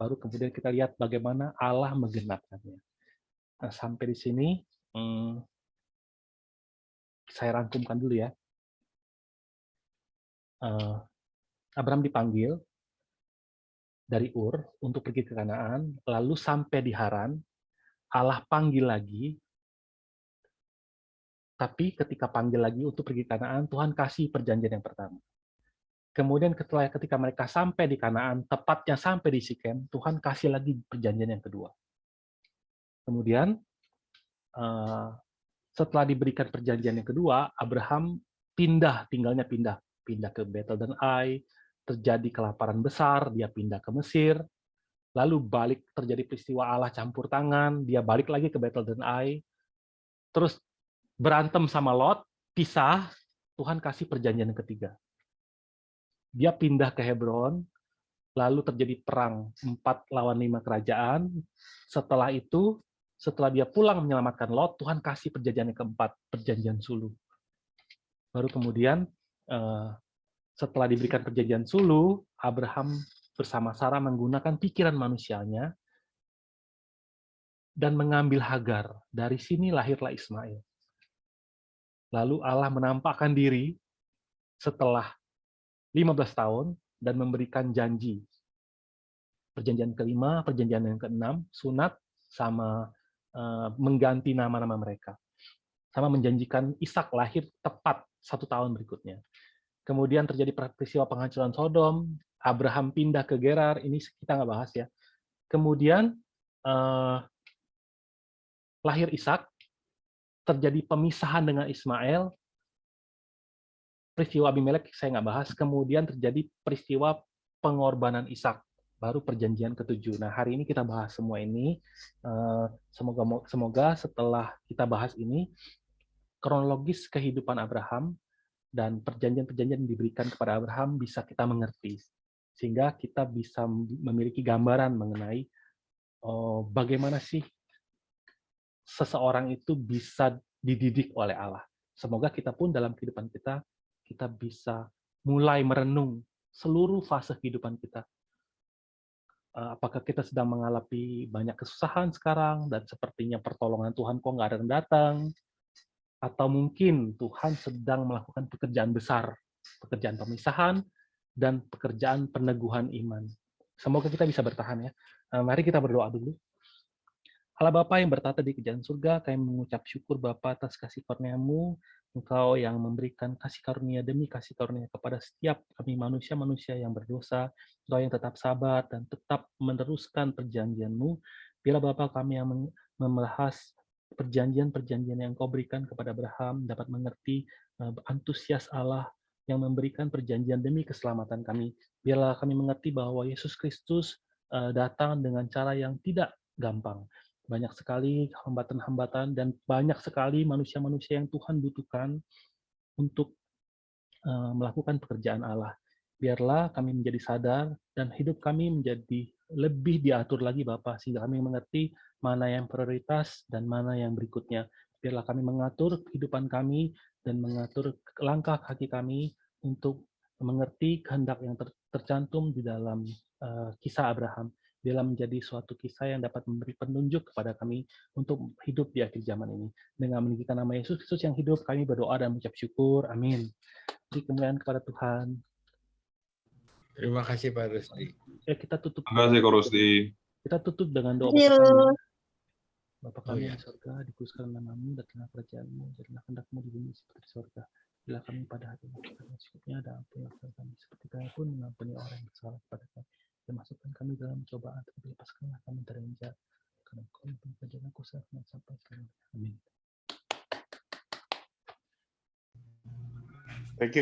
S1: Baru kemudian kita lihat bagaimana Allah menggenapkannya. Nah, sampai di sini saya rangkumkan dulu ya. Abraham dipanggil dari Ur untuk pergi ke Kanaan, lalu sampai di Haran, Allah panggil lagi, tapi ketika panggil lagi untuk pergi ke Kanaan, Tuhan kasih perjanjian yang pertama. Kemudian ketika mereka sampai di Kanaan, tepatnya sampai di Sikem, Tuhan kasih lagi perjanjian yang kedua. Kemudian setelah diberikan perjanjian yang kedua, Abraham tinggalnya pindah ke Betel dan Ai, terjadi kelaparan besar, dia pindah ke Mesir, lalu balik terjadi peristiwa Allah campur tangan, dia balik lagi ke Betel dan Ai, terus berantem sama Lot, pisah, Tuhan kasih perjanjian yang ketiga. Dia pindah ke Hebron, lalu terjadi perang 4 lawan 5 kerajaan. Setelah itu, setelah dia pulang menyelamatkan Lot, Tuhan kasih perjanjian yang keempat, perjanjian suluh. Baru kemudian, setelah diberikan perjanjian suluh, Abraham bersama Sarah menggunakan pikiran manusianya dan mengambil Hagar. Dari sini lahirlah Ismail. Lalu Allah menampakkan diri setelah 15 tahun dan memberikan janji. Perjanjian kelima, perjanjian yang keenam, sunat, sama mengganti nama-nama mereka. Sama menjanjikan Ishak lahir tepat 1 tahun berikutnya. Kemudian terjadi peristiwa penghancuran Sodom, Abraham pindah ke Gerar, ini kita nggak bahas ya. Kemudian lahir Ishak, terjadi pemisahan dengan Ismail, peristiwa Abimelek saya nggak bahas, kemudian terjadi peristiwa pengorbanan Ishak, baru perjanjian ke-7. Nah, hari ini kita bahas semua ini. Semoga setelah kita bahas ini, kronologis kehidupan Abraham dan perjanjian-perjanjian yang diberikan kepada Abraham bisa kita mengerti, sehingga kita bisa memiliki gambaran mengenai bagaimana sih seseorang itu bisa dididik oleh Allah. Semoga kita pun dalam kehidupan kita bisa mulai merenung seluruh fase kehidupan kita. Apakah kita sedang mengalami banyak kesusahan sekarang, dan sepertinya pertolongan Tuhan kok nggak ada yang datang, atau mungkin Tuhan sedang melakukan pekerjaan besar, pekerjaan pemisahan, dan pekerjaan peneguhan iman. Semoga kita bisa bertahan ya. Mari kita berdoa dulu. Allah Bapa yang bertata di kerajaan surga, kami mengucap syukur Bapa atas kasih karunia-Mu, Engkau yang memberikan kasih karunia demi kasih karunia kepada setiap kami manusia-manusia yang berdosa, Engkau yang tetap sabar dan tetap meneruskan perjanjian-Mu. Bila Bapa kami yang membahas perjanjian-perjanjian yang Engkau berikan kepada Abraham, dapat mengerti antusias Allah yang memberikan perjanjian demi keselamatan kami. Biarlah kami mengerti bahwa Yesus Kristus datang dengan cara yang tidak gampang. Banyak sekali hambatan-hambatan dan banyak sekali manusia-manusia yang Tuhan butuhkan untuk melakukan pekerjaan Allah. Biarlah kami menjadi sadar dan hidup kami menjadi lebih diatur lagi Bapak, sehingga kami mengerti mana yang prioritas dan mana yang berikutnya. Biarlah kami mengatur kehidupan kami dan mengatur langkah kaki kami untuk mengerti kehendak yang tercantum di dalam kisah Abraham. biarlah menjadi suatu kisah yang dapat memberi penunjuk kepada kami untuk hidup di akhir zaman ini. Dengan meninggikan nama Yesus Kristus yang hidup, kami berdoa dan mengucap syukur. Amin. Beri kemuliaan kepada Tuhan.
S2: Terima kasih Pak Rusdi.
S1: Ya, kita tutup.
S4: Terima kasih, Ko Rusdi.
S1: Kita tutup dengan doa
S3: Terima
S1: Bapa
S3: kasih,
S1: kami.
S3: Rus.
S1: Bapa kami
S2: iya.
S1: di surga, dikuduskanlah namamu, datanglah kerajaanmu, jadilah kehendak-mu di bumi seperti di surga. Bila kami pada hari ini kita secukupnya, dan ampunilah dosa kami seperti kami pun mengampuni orang yang bersalah kepada kami. Dan masukkan kami dalam cobaan, tetapi lepaskanlah kami dari yang jahat. Karena Engkau yang penuh kerajaan kuasa dan sampai sekarang. Amin.
S5: Thank you.